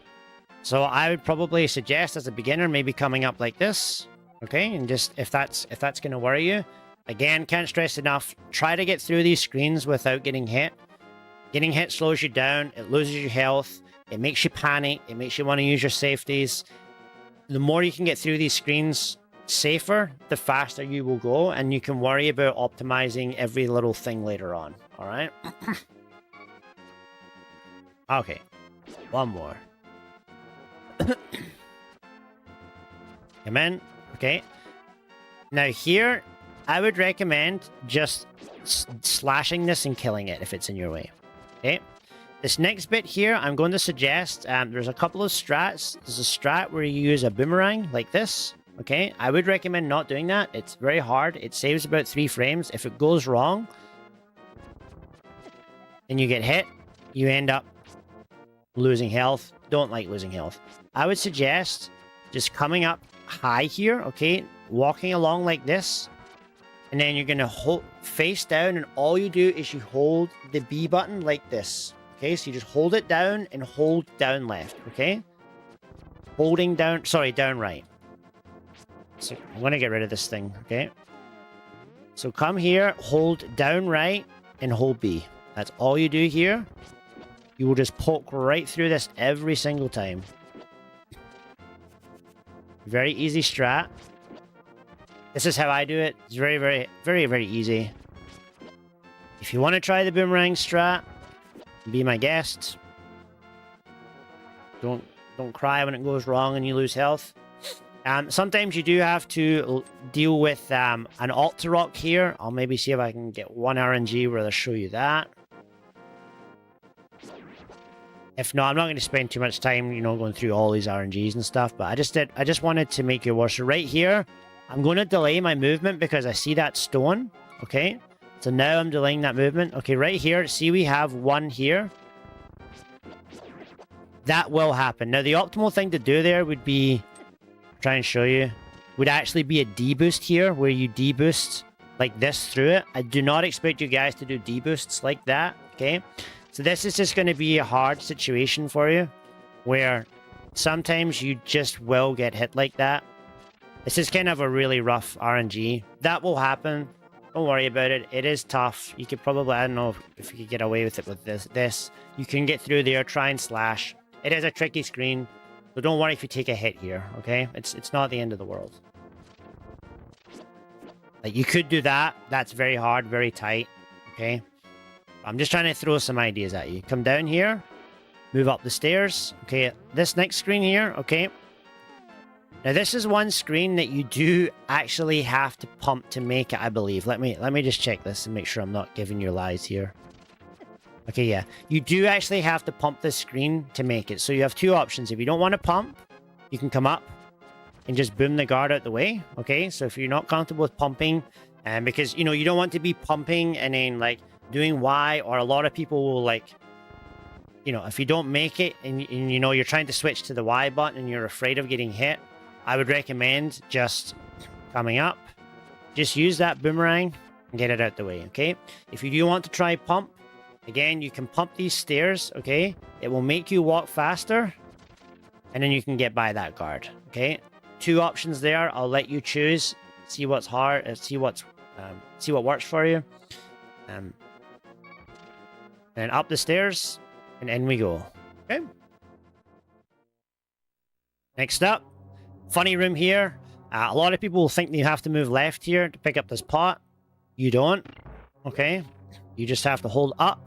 So I would probably suggest as a beginner, maybe coming up like this. Okay, and just if that's going to worry you. Again, can't stress enough, try to get through these screens without getting hit. Getting hit slows you down, it loses your health, it makes you panic, it makes you want to use your safeties. The more you can get through these screens safer, the faster you will go, and you can worry about optimizing every little thing later on, alright? Okay, one more. Come in, okay. Now here, I would recommend just slashing this and killing it if it's in your way. Okay. This next bit here, I'm going to suggest, there's a couple of strats. There's a strat where you use a boomerang like this. Okay. I would recommend not doing that. It's very hard. It saves about 3 frames. If it goes wrong and you get hit, you end up losing health. Don't like losing health. I would suggest just coming up high here. Okay. Walking along like this. And then you're going to hold face down, and all you do is you hold the B button like this. Okay, so you just hold it down and hold down left, okay? Holding down, sorry, down right. So I'm going to get rid of this thing, okay? So come here, hold down right, and hold B. That's all you do here. You will just poke right through this every single time. Very easy strat. This is how I do it. It's very, very, very, very easy. If you want to try the boomerang strat, be my guest. Don't cry when it goes wrong and you lose health. Sometimes you do have to deal with an alt rock here. I'll maybe see if I can get one RNG where they'll show you that. If not, I'm not going to spend too much time, you know, going through all these RNGs and stuff. But I just wanted to make you aware. So right here, I'm going to delay my movement because I see that stone. Okay. So now I'm delaying that movement. Okay, right here. See, we have one here. That will happen. Now, the optimal thing to do there would be, try and show you, would actually be a deboost here where you deboost like this through it. I do not expect you guys to do deboosts like that. Okay. So this is just going to be a hard situation for you where sometimes you just will get hit like that. This is kind of a really rough RNG. That will happen. Don't worry about it. It is tough. You could probably, I don't know if you could get away with it with this. You can get through there, try and slash. It is a tricky screen. So don't worry if you take a hit here, okay? It's not the end of the world. Like, you could do that. That's very hard, very tight, okay? I'm just trying to throw some ideas at you. Come down here. Move up the stairs. Okay, this next screen here, okay? Now, this is one screen that you do actually have to pump to make it, I believe. Let me just check this and make sure I'm not giving you lies here. Okay, yeah. You do actually have to pump this screen to make it. So you have two options. If you don't want to pump, you can come up and just boom the guard out the way. Okay, so if you're not comfortable with pumping, because, you know, you don't want to be pumping and then, like, doing Y, or a lot of people will, like, you know, if you don't make it and you know, you're trying to switch to the Y button and you're afraid of getting hit, I would recommend just coming up, just use that boomerang and get it out the way, okay? If you do want to try pump, again, you can pump these stairs, okay? It will make you walk faster, and then you can get by that guard, okay? 2 options there. I'll let you choose. See what's hard. See what works for you. And up the stairs, and in we go. Okay. Next up, funny room here. A lot of people will think you have to move left here to pick up this pot. You don't. Okay. You just have to hold up,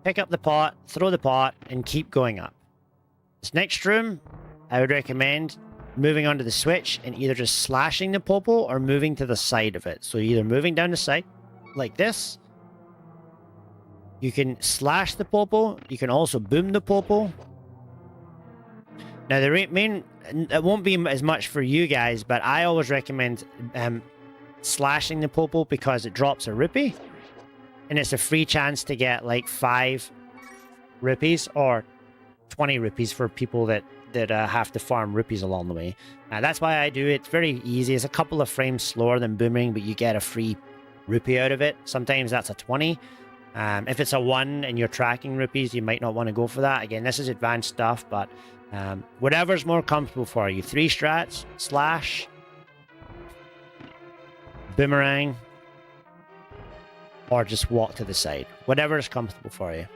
pick up the pot, throw the pot, and keep going up. This next room, I would recommend moving onto the switch and either just slashing the popo or moving to the side of it. So either moving down the side like this. You can slash the popo. You can also boom the popo. Now the main, it won't be as much for you guys, but I always recommend slashing the popo because it drops a rupee. And it's a free chance to get like 5 rupees or 20 rupees for people that have to farm rupees along the way. That's why I do it. It's very easy. It's a couple of frames slower than booming, but you get a free rupee out of it. Sometimes that's a 20. If it's a 1 and you're tracking rupees, you might not want to go for that. Again, this is advanced stuff, but whatever's more comfortable for you. 3 strats, slash, boomerang, or just walk to the side. Whatever is comfortable for you.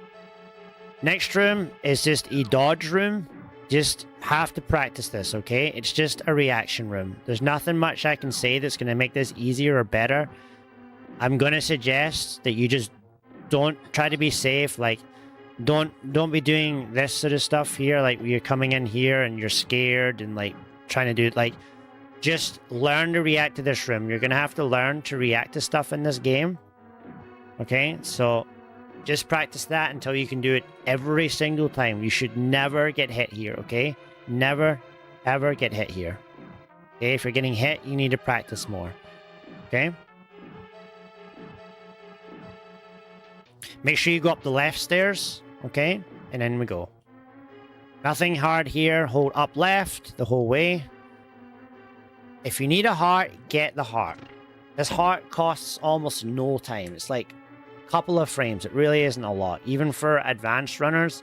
Next room is just a dodge room. Just have to practice this, okay? It's just a reaction room. There's nothing much I can say that's going to make this easier or better. I'm going to suggest that you just don't try to be safe. Like, don't be doing this sort of stuff here. Like, you're coming in here and you're scared and, like, trying to do it. Like, just learn to react to this room. You're going to have to learn to react to stuff in this game. Okay? So just practice that until you can do it every single time. You should never get hit here, okay? Never, ever get hit here. Okay? If you're getting hit, you need to practice more. Okay? Make sure you go up the left stairs, okay? And then we go. Nothing hard here. Hold up left the whole way. If you need a heart, get the heart. This heart costs almost no time. It's like a couple of frames. It really isn't a lot. Even for advanced runners,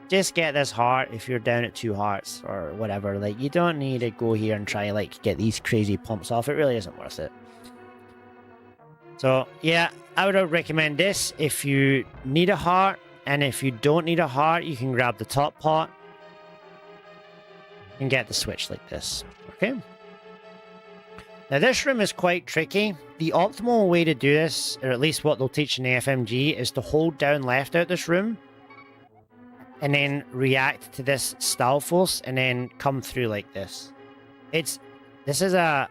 just get this heart if you're down at 2 hearts or whatever. Like, you don't need to go here and try, like, get these crazy pumps off. It really isn't worth it. So, yeah, I would recommend this if you need a heart. And if you don't need a heart, you can grab the top pot and get the switch like this. Okay? Now, this room is quite tricky. The optimal way to do this, or at least what they'll teach in the FMG, is to hold down left out this room and then react to this Stalfos and then come through like this. This is a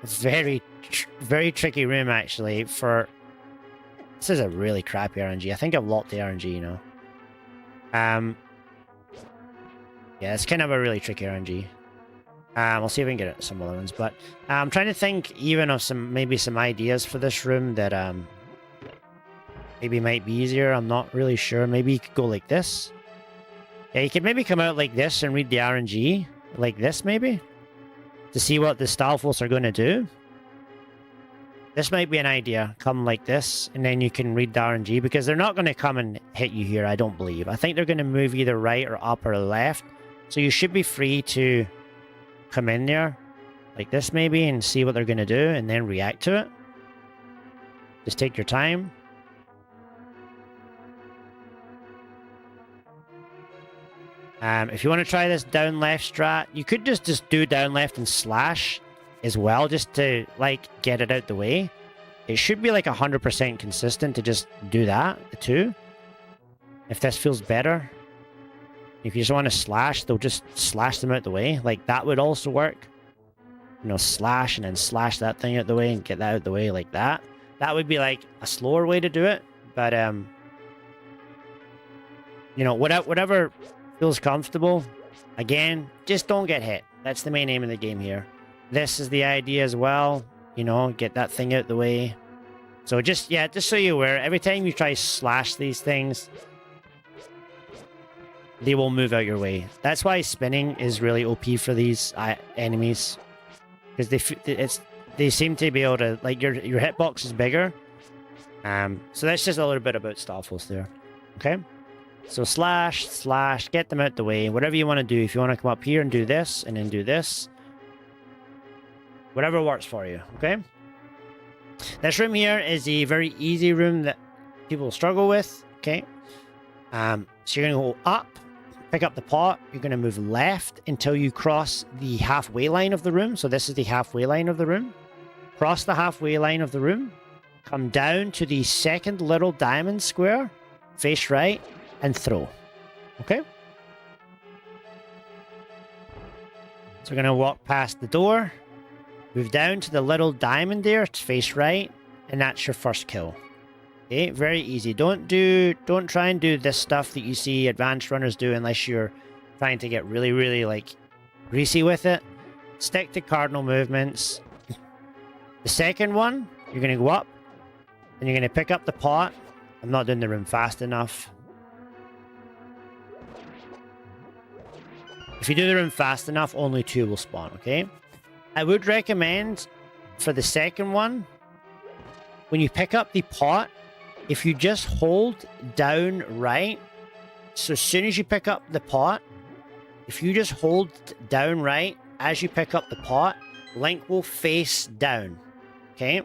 very tricky room, actually. This is a really crappy RNG. I think I've locked the RNG, you know. Yeah, it's kind of a really tricky RNG. We'll see if we can get some other ones, but I'm trying to think even of maybe some ideas for this room that maybe might be easier. I'm not really sure. Maybe you could go like this. Yeah, you could maybe come out like this and read the RNG like this, maybe, to see what the Stalfos are going to do. This might be an idea. Come like this, and then you can read the RNG, because they're not going to come and hit you here, I don't believe. I think they're going to move either right or up or left, so you should be free to come in there like this maybe and see what they're going to do and then react to it. Just take your time. If you want to try this down left strat, you could just do down left and slash as well, just to, like, get it out the way. It should be like 100% consistent to just do that too. If this feels better. If you just want to slash, they'll just slash them out the way. Like, that would also work. You know, slash and then slash that thing out the way and get that out the way like that. That would be like a slower way to do it. But, you know, whatever feels comfortable. Again, just don't get hit. That's the main aim of the game here. This is the idea as well. You know, get that thing out the way. So just so you're aware, every time you try to slash these things, they will move out your way. That's why spinning is really OP for these enemies, because they seem to be able to, like, your hitbox is bigger. So that's just a little bit about Starfalls there. Okay, so slash, get them out the way. Whatever you want to do. If you want to come up here and do this, and then do this, whatever works for you. Okay. This room here is a very easy room that people struggle with. Okay. So you're gonna go up, pick up the pot. You're gonna move left until you cross the halfway line of the room. So this is the halfway line of the room. Cross the halfway line of the room. Come down to the second little diamond square. Face right and throw. Okay. So we're gonna walk past the door. Move down to the little diamond there, to face right, and that's your first kill. Okay, very easy. Don't try and do this stuff that you see advanced runners do unless you're trying to get really, really, like, greasy with it. Stick to cardinal movements. The second one, you're going to go up, and you're going to pick up the pot. I'm not doing the room fast enough. If you do the room fast enough, only 2 will spawn, okay? I would recommend, for the second one, when you pick up the pot, if you just hold down right, so as soon as you pick up the pot, if you just hold down right as you pick up the pot, Link will face down, okay?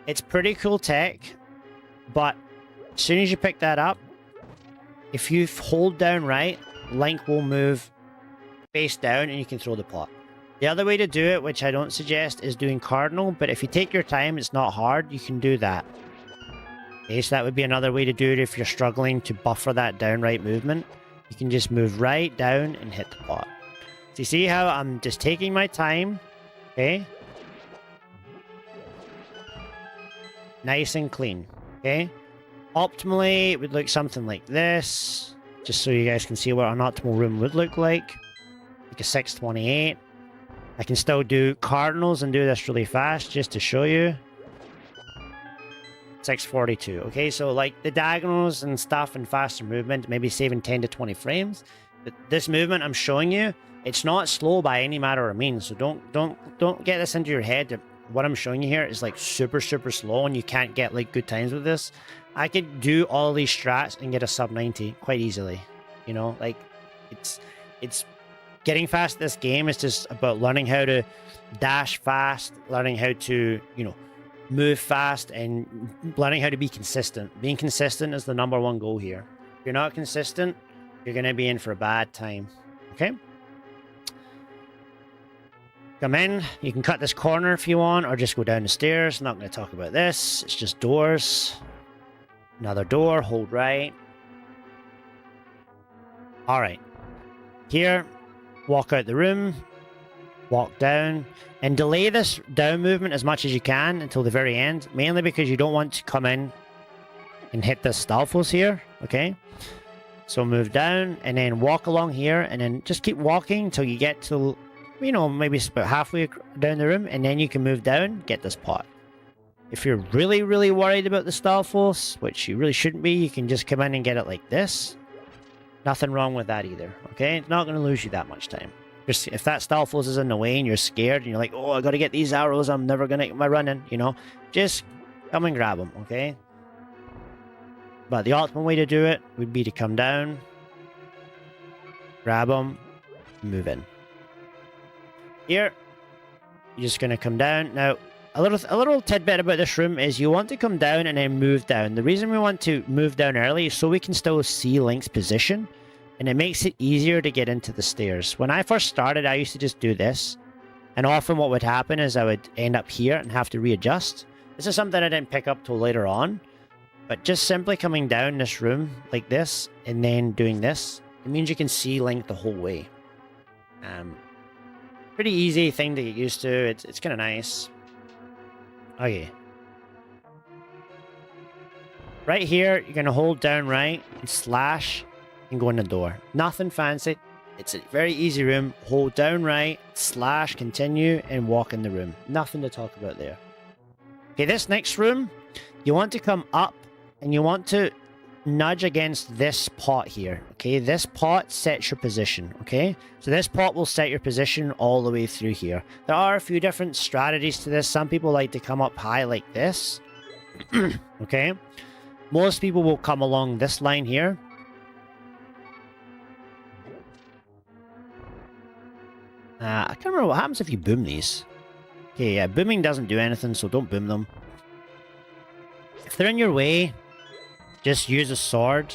It's pretty cool tech, but as soon as you pick that up, if you hold down right, Link will move face down and you can throw the pot. The other way to do it, which I don't suggest, is doing cardinal, but if you take your time, it's not hard, you can do that. Okay, so that would be another way to do it if you're struggling to buffer that downright movement. You can just move right down and hit the pot. So you see how I'm just taking my time, okay? Nice and clean, okay? Optimally, it would look something like this, just so you guys can see what an optimal room would look like a 628. I can still do cardinals and do this really fast just to show you. 642. Okay, so like the diagonals and stuff and faster movement, maybe saving 10 to 20 frames. But this movement I'm showing you, it's not slow by any matter of means. So don't get this into your head that what I'm showing you here is like super slow and you can't get like good times with this. I could do all these strats and get a sub 90 quite easily. You know, like it's getting fast at this game is just about learning how to dash fast, learning how to, you know, move fast, and learning how to be consistent. Being consistent is the #1 goal here. If you're not consistent, you're going to be in for a bad time. Okay? Come in. You can cut this corner if you want, or just go down the stairs. I'm not going to talk about this. It's just doors. Another door. Hold right. Alright. Here. Walk out the room, walk down, and delay this down movement as much as you can until the very end, mainly because you don't want to come in and hit the Stalfos here, okay? So move down, and then walk along here, and then just keep walking until you get to, you know, maybe about halfway down the room, and then you can move down, get this pot. If you're really worried about the Stalfos, which you really shouldn't be, you can just come in and get it like this. Nothing wrong with that either, okay? It's not going to lose you that much time. If that Stalfos is in the way and you're scared and you're like, oh, I got to get these arrows, I'm never going to get my running, you know, just come and grab them, okay? But the optimal way to do it would be to come down, grab them, move in. Here, you're just going to come down. Now, a little tidbit about this room is you want to come down and then move down. The reason we want to move down early is so we can still see Link's position, and it makes it easier to get into the stairs. When I first started, I used to just do this, and often what would happen is I would end up here and have to readjust. This is something I didn't pick up till later on, but just simply coming down this room like this and then doing this, it means you can see Link the whole way. Pretty easy thing to get used to. It's kind of nice. Okay. Right here, you're going to hold down right and slash and go in the door. Nothing fancy. It's a very easy room. Hold down right, slash, continue, and walk in the room. Nothing to talk about there. Okay, this next room, you want to come up and you want to nudge against this pot here, okay? This pot sets your position, okay? So this pot will set your position all the way through here. There are a few different strategies to this. Some people like to come up high like this, okay? Most people will come along this line here. I can't remember what happens if you boom these. Okay, yeah, booming doesn't do anything, so don't boom them. If they're in your way, just use a sword.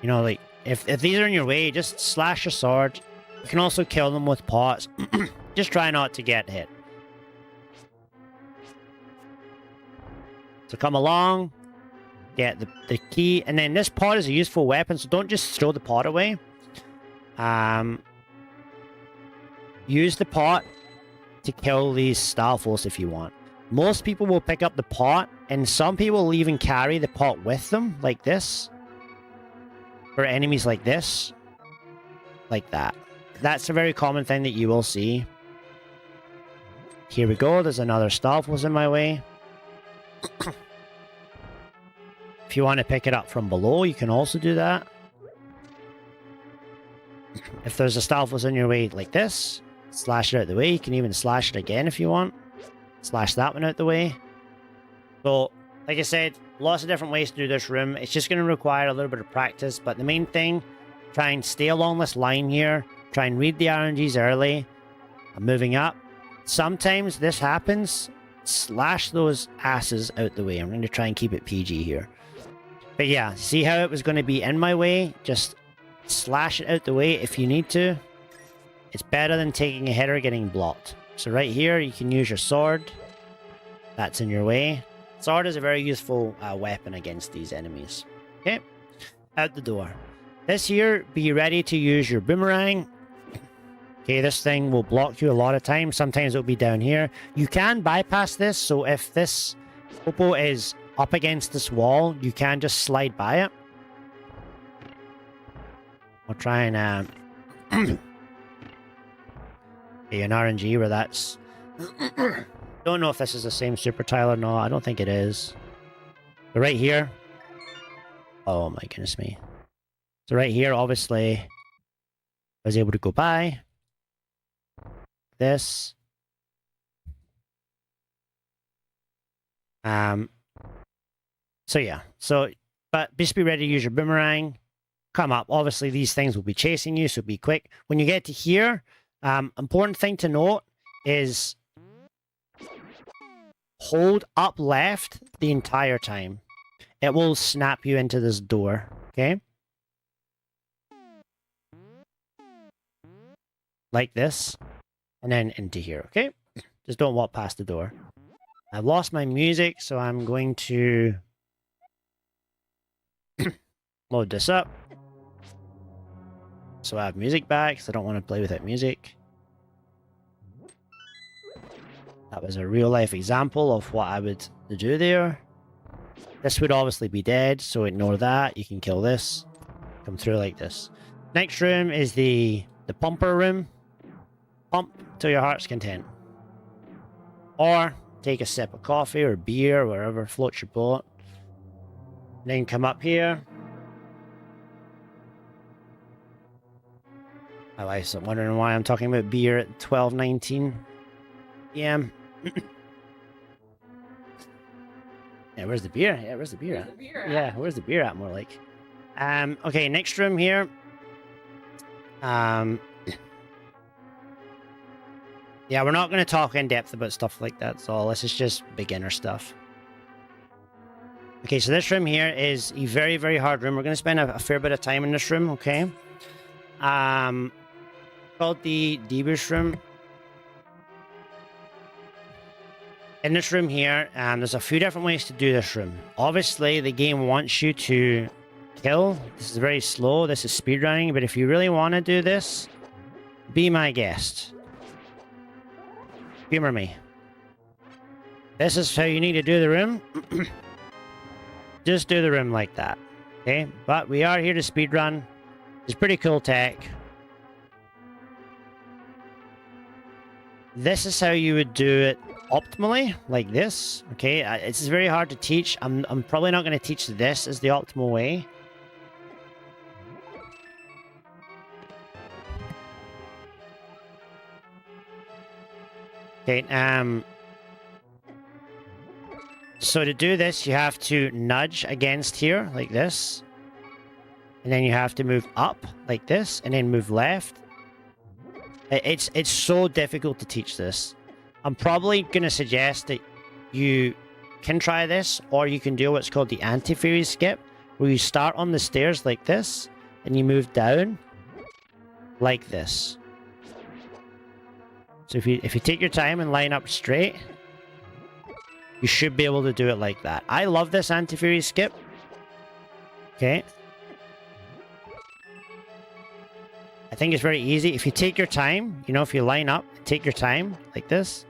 You know, like, if these are in your way, just slash your sword. You can also kill them with pots. Just try not to get hit. So come along, get the key, and then this pot is a useful weapon, so don't just throw the pot away. Use the pot to kill these Stalfos if you want. Most people will pick up the pot, and some people will even carry the pot with them, like this. For enemies like this. Like that. That's a very common thing that you will see. Here we go, there's another Stalfos in my way. If you want to pick it up from below, you can also do that. If there's a Stalfos in your way like this, slash it out the way. You can even slash it again if you want. Slash that one out the way. So, like I said, lots of different ways to do this room. It's just going to require a little bit of practice, but the main thing, try and stay along this line here. Try and read the RNGs early. I'm moving up. Sometimes this happens. Slash those asses out the way. I'm going to try and keep it PG here. But yeah, see how it was going to be in my way? Just slash it out the way if you need to. It's better than taking a hit or getting blocked. So right here, you can use your sword. That's in your way. Sword is a very useful weapon against these enemies. Okay, out the door. This here, be ready to use your boomerang. Okay, this thing will block you a lot of times. Sometimes it'll be down here. You can bypass this, so if this Popo is up against this wall, you can just slide by it. I'll try and... Okay, an RNG where that's... Don't know if this is the same super tile or not. I don't think it is. But right here... Oh my goodness me. So right here, obviously, I was able to go by. This. So yeah. So, but just be ready to use your boomerang. Come up. Obviously, these things will be chasing you, so be quick. When you get to here, important thing to note is hold up left the entire time. It will snap you into this door. Okay? Like this. And then into here, okay? Just don't walk past the door. I've lost my music, so I'm going to load this up. So I have music back, because I don't want to play without music. That was a real-life example of what I would do there. This would obviously be dead, so ignore that. You can kill this. Come through like this. Next room is the pumper room. Pump till your heart's content. Or take a sip of coffee or beer, wherever floats your boat. Then come up here. My wife's wondering why I'm talking about beer at 12:19 p.m. Yeah, where's the beer? Yeah, where's the beer at? Yeah, where's the beer at, more like? Okay, next room here. Yeah, we're not going to talk in depth about stuff like that, so this is just beginner stuff. Okay, so this room here is a very, very hard room. We're going to spend a fair bit of time in this room, okay? Called the Debush room. In this room here, there's a few different ways to do this room. Obviously, the game wants you to kill. This is very slow. This is speedrunning, but if you really want to do this, be my guest. Humor me. This is how you need to do the room. Just do the room like that. Okay? But we are here to speedrun. It's pretty cool tech. This is how you would do it optimally, like this. Okay, it's very hard to teach. I'm probably not going to teach this as the optimal way. Okay, so to do this, you have to nudge against here, like this. And then you have to move up, like this, and then move left. It's so difficult to teach this. I'm probably going to suggest that you can try this, or you can do what's called the anti-fairy skip, where you start on the stairs like this, and you move down like this. So if you take your time and line up straight, you should be able to do it like that. I love this anti-fairy skip. Okay. I think it's very easy. If you take your time, you know, if you line up, take your time like this.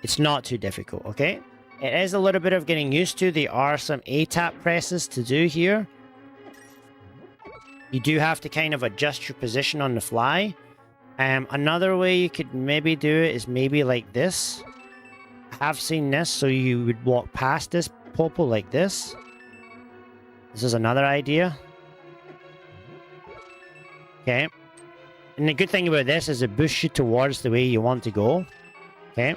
It's not too difficult, okay? It is a little bit of getting used to. There are some A-tap presses to do here. You do have to kind of adjust your position on the fly. Another way you could maybe do it is maybe like this. I have seen this, so you would walk past this popo like this. This is another idea. Okay. And the good thing about this is it boosts you towards the way you want to go. Okay.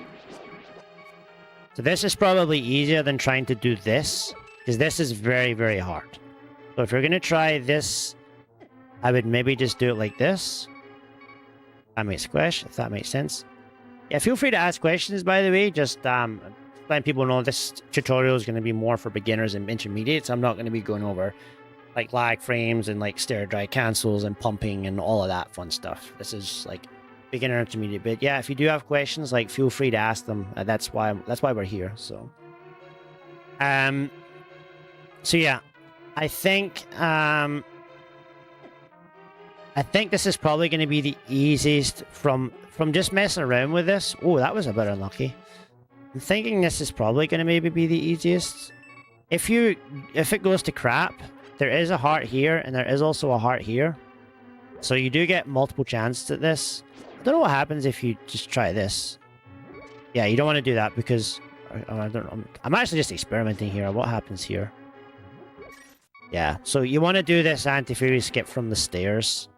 So this is probably easier than trying to do this, because this is very, very hard. So if you're going to try this, I would maybe just do it like this. That makes if that makes sense. Yeah, feel free to ask questions, by the way. Just letting people know this tutorial is going to be more for beginners and intermediates. I'm not going to be going over like lag frames and like stir dry cancels and pumping and all of that fun stuff. This is like beginner intermediate bit. Yeah, if you do have questions, like feel free to ask them. That's why we're here. So yeah, I think this is probably going to be the easiest from just messing around with this. Oh, that was a bit unlucky. I'm thinking this is probably going to maybe be the easiest. If it goes to crap, there is a heart here and there is also a heart here. So you do get multiple chances at this. I don't know what happens if you just try this. Yeah, you don't want to do that because I don't know. I'm actually just experimenting here. What happens here? Yeah, so you want to do this anti-fairy skip from the stairs.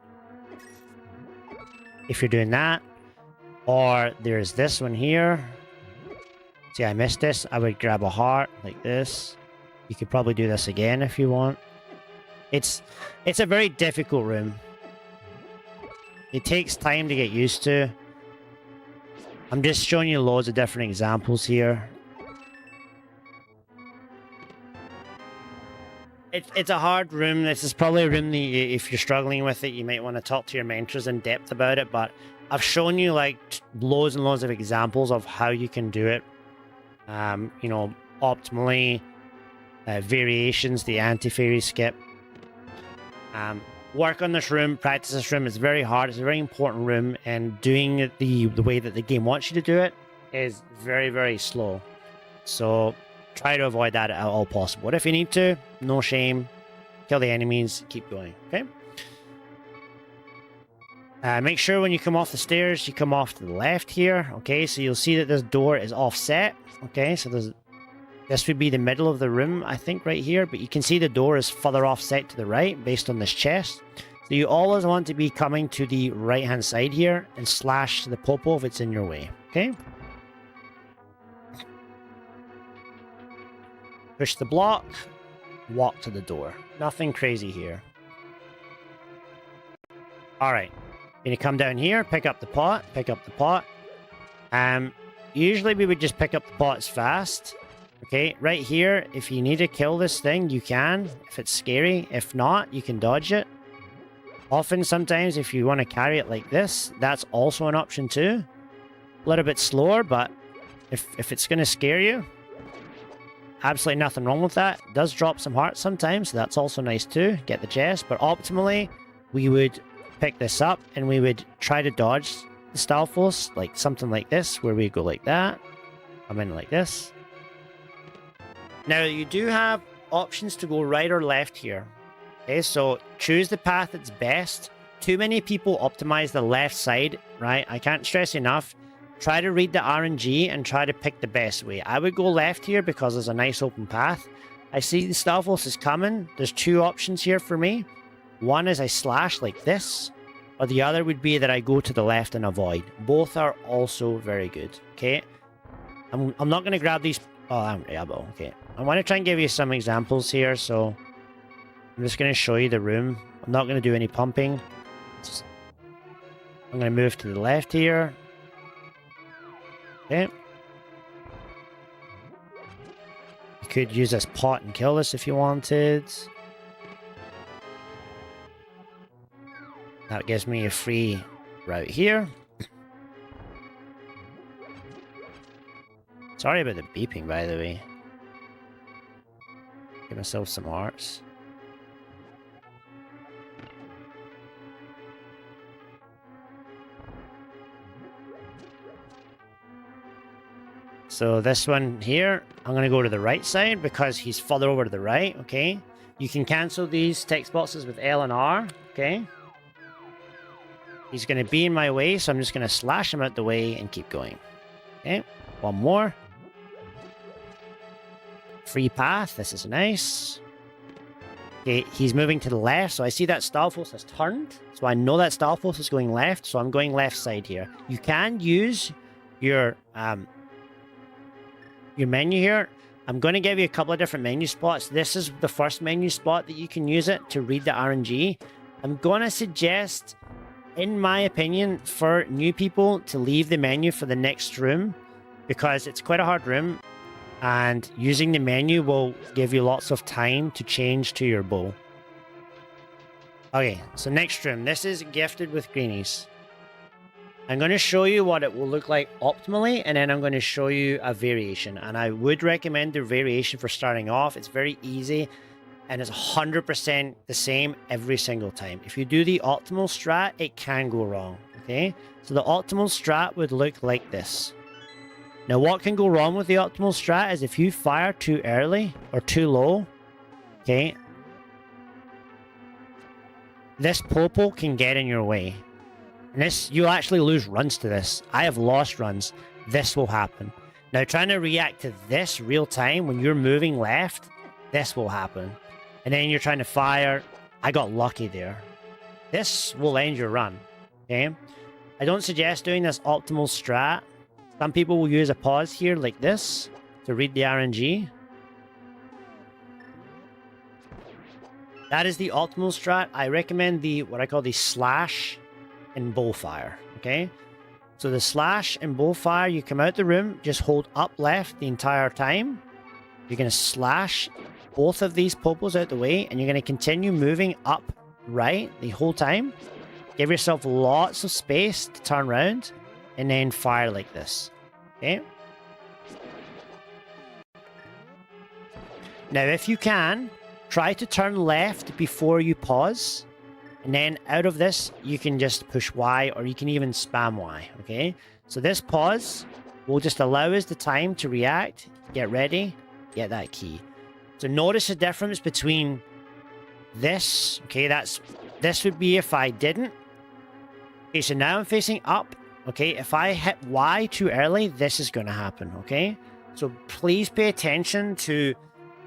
If you're doing that. Or there's this one here. See, I missed this. I would grab a heart like this. You could probably do this again if you want. It's a very difficult room. It takes time to get used to. I'm just showing you loads of different examples here. It's a hard room. This is probably a room that if you're struggling with it, you might want to talk to your mentors in depth about it. But I've shown you like loads and loads of examples of how you can do it. You know, optimally, variations, the anti-fairy skip. Work on this room, practice this room. It's very hard. It's a very important room, and doing it the way that the game wants you to do it is very, very slow. So try to avoid that at all possible. But if you need to, no shame. Kill the enemies. Keep going. Okay. Make sure when you come off the stairs, you come off to the left here. Okay, so you'll see that this door is offset. Okay, so this would be the middle of the room, I think, right here. But you can see the door is further offset to the right based on this chest. So you always want to be coming to the right-hand side here and slash the popo if it's in your way. Okay? Push the block. Walk to the door. Nothing crazy here. Alright. When you come down here, pick up the pot. Pick up the pot. Usually we would just pick up the pots fast. Okay, right here, if you need to kill this thing, you can, if it's scary. If not, you can dodge it. Often, sometimes, if you want to carry it like this, that's also an option too. A little bit slower, but if it's going to scare you, absolutely nothing wrong with that. It does drop some hearts sometimes, so that's also nice too. Get the chest, but optimally, we would pick this up and we would try to dodge the Stalfos, like something like this, where we go like that, come in like this. Now, you do have options to go right or left here. Okay, so choose the path that's best. too many people optimize the left side, right? I can't stress enough. Try to read the RNG and try to pick the best way. I would go left here because there's a nice open path. I see the Stalfos is coming. There's two options here for me. One is I slash like this, or the other would be that I go to the left and avoid. Both are also very good, okay? I'm not going to grab these... Oh, yeah, but okay. I want to try and give you some examples here, so... I'm just going to show you the room. I'm not going to do any pumping. I'm going to move to the left here. Okay. You could use this pot and kill this if you wanted. That gives me a free route here. Sorry about the beeping, by the way. Give myself some hearts. So this one here, I'm going to go to the right side because he's further over to the right, okay? You can cancel these text boxes with L and R, okay? He's going to be in my way, so I'm just going to slash him out the way and keep going. Okay, one more. Free path, this is nice. Okay, he's moving to the left, so I see that Stalfos has turned. So I know that Stalfos is going left, so I'm going left side here. You can use your menu here. I'm going to give you a couple of different menu spots. This is the first menu spot that you can use it to read the RNG. I'm going to suggest, in my opinion, for new people to leave the menu for the next room because it's quite a hard room and using the menu will give you lots of time to change to your bow. Okay, so next room. This is gifted with greenies. I'm going to show you what it will look like optimally, and then I'm going to show you a variation. And I would recommend the variation for starting off. It's very easy, and it's 100% the same every single time. If you do the optimal strat, it can go wrong, okay? So the optimal strat would look like this. Now, what can go wrong with the optimal strat is if you fire too early or too low, okay? This popo can get in your way. And this, you'll actually lose runs to this. I have lost runs. This will happen. Now, trying to react to this real time when you're moving left, this will happen. And then you're trying to fire. I got lucky there. This will end your run. Okay? I don't suggest doing this optimal strat. Some people will use a pause here like this to read the RNG. That is the optimal strat. I recommend the what I call the slash and bow fire, okay? So the slash and bow fire, you come out the room, just hold up left the entire time. You're going to slash both of these popos out the way, and you're going to continue moving up right the whole time. Give yourself lots of space to turn around, and then fire like this, okay? Now, if you can, try to turn left before you pause. And then out of this, you can just push Y, or you can even spam Y, okay? So this pause will just allow us the time to react, get ready, get that key. So notice the difference between this, okay? This would be if I didn't. Okay, so now I'm facing up, okay? If I hit Y too early, this is going to happen, okay? So please pay attention to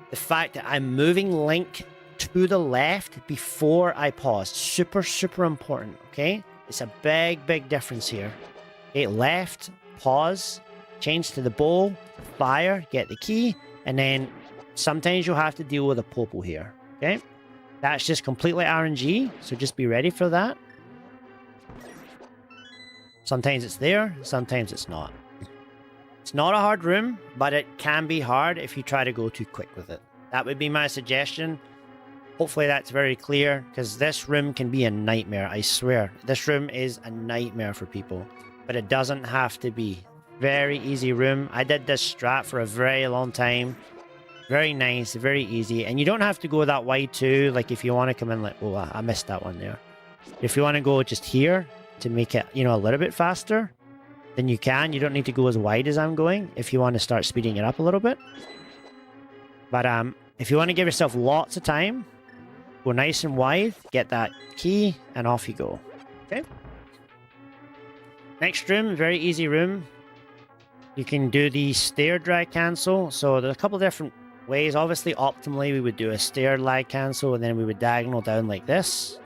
the fact that I'm moving Link to the left before I pause. Super, super important, okay? It's a big, big difference here. Okay, left, pause, change to the bow, fire, get the key, and then sometimes you'll have to deal with a popo here, okay? That's just completely RNG, so just be ready for that. Sometimes it's there, sometimes it's not. It's not a hard room, but it can be hard if you try to go too quick with it. That would be my suggestion. Hopefully that's very clear, because this room can be a nightmare, I swear. This room is a nightmare for people, but it doesn't have to be. Very easy room. I did this strat for a very long time. Very nice, very easy. And you don't have to go that wide too, like if you want to come in like, oh, I missed that one there. If you want to go just here to make it, you know, a little bit faster, then you can. You don't need to go as wide as I'm going if you want to start speeding it up a little bit. But if you want to give yourself lots of time, Go nice and wide, get that key, and off you go. Okay. Next room, very easy room. You can do the stair drag cancel. So there's a couple different ways. Obviously, optimally, we would do a stair lag cancel, and then we would diagonal down like this.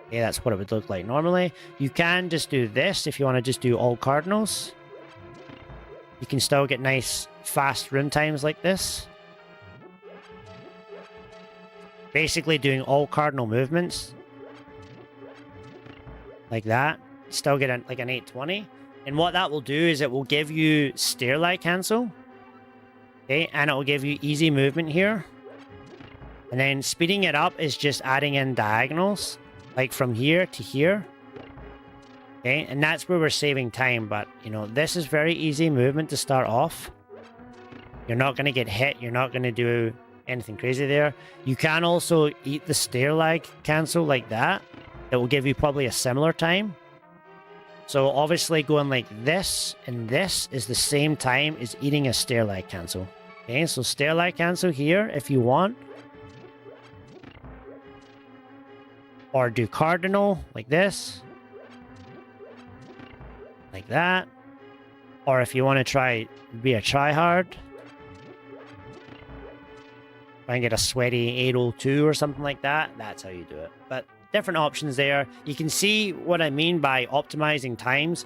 Okay, that's what it would look like normally. You can just do this if you want to just do all cardinals. You can still get nice, fast run times like this. Basically doing all cardinal movements. Like that. Still get like an 820. And what that will do is it will give you stair lag cancel. Okay, and it will give you easy movement here. And then speeding it up is just adding in diagonals. Like from here to here. Okay, and that's where we're saving time. But, you know, this is very easy movement to start off. You're not going to get hit. You're not going to do anything crazy there. You can also eat the stair lag cancel like that. It will give you probably a similar time. So obviously going like this and this is the same time as eating a stair lag cancel. Okay, so stair lag cancel here if you want. Or do cardinal like this. Like that. Or if you want to try, be a tryhard. Try and get a sweaty 802 or something like that. That's how you do it. But different options there. You can see what I mean by optimizing times.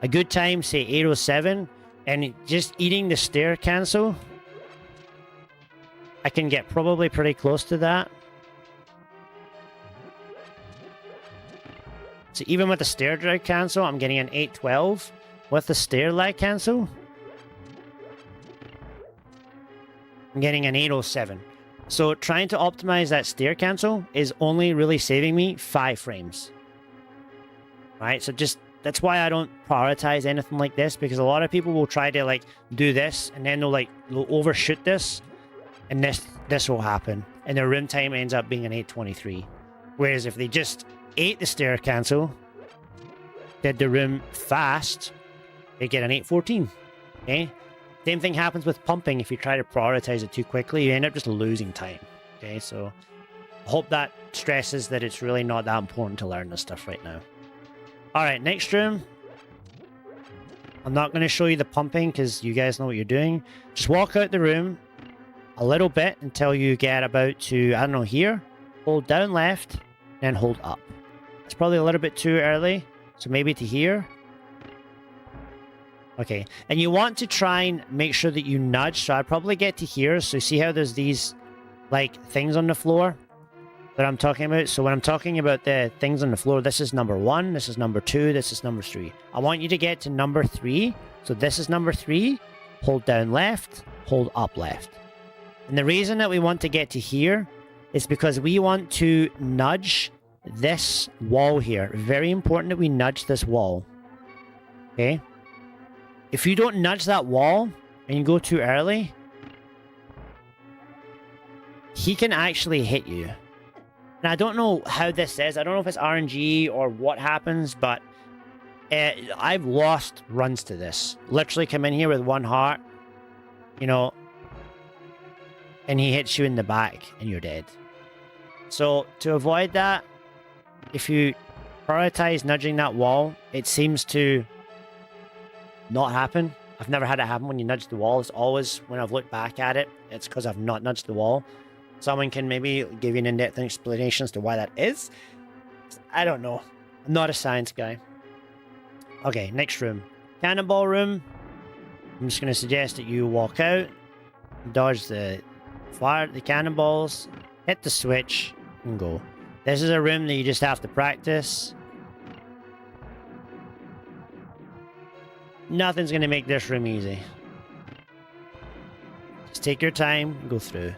A good time, say 807. And just eating the stair cancel. I can get probably pretty close to that. So even with the stair drag cancel, I'm getting an 812. With the stair lag cancel, I'm getting an 807. So trying to optimize that stair cancel is only really saving me 5 frames. Right? So just, that's why I don't prioritize anything like this, because a lot of people will try to like do this and then they'll overshoot this and this will happen. And their rim time ends up being an 823. Whereas if they just ate the stair cancel, did the room fast, they get an 814. Okay? Same thing happens with pumping. If you try to prioritize it too quickly, you end up just losing time. Okay, so I hope that stresses that it's really not that important to learn this stuff right now. Alright, next room. I'm not going to show you the pumping because you guys know what you're doing. Just walk out the room a little bit until you get about to, I don't know, here. Hold down left, then hold up. It's probably a little bit too early, so maybe to here. Okay, and you want to try and make sure that you nudge, so I'd probably get to here. So see how there's these, like, things on the floor that I'm talking about? So when I'm talking about the things on the floor, this is number 1, this is number 2, this is number 3. I want you to get to number 3. So this is number 3. Hold down left, hold up left. And the reason that we want to get to here is because we want to nudge this wall here. Very important that we nudge this wall. Okay? If you don't nudge that wall and you go too early, he can actually hit you. And I don't know how this is. I don't know if it's RNG or what happens, but I've lost runs to this. Literally come in here with 1 heart, you know, and he hits you in the back and you're dead. So to avoid that, if you prioritize nudging that wall, it seems to not happen. I've never had it happen when you nudge the wall. It's always, when I've looked back at it, it's because I've not nudged the wall. Someone can maybe give you an in-depth explanation as to why that is. I don't know. I'm not a science guy. Okay, next room. Cannonball room. I'm just going to suggest that you walk out, dodge the fire, the cannonballs, hit the switch, and go. This is a room that you just have to practice. Nothing's going to make this room easy. Just take your time and go through.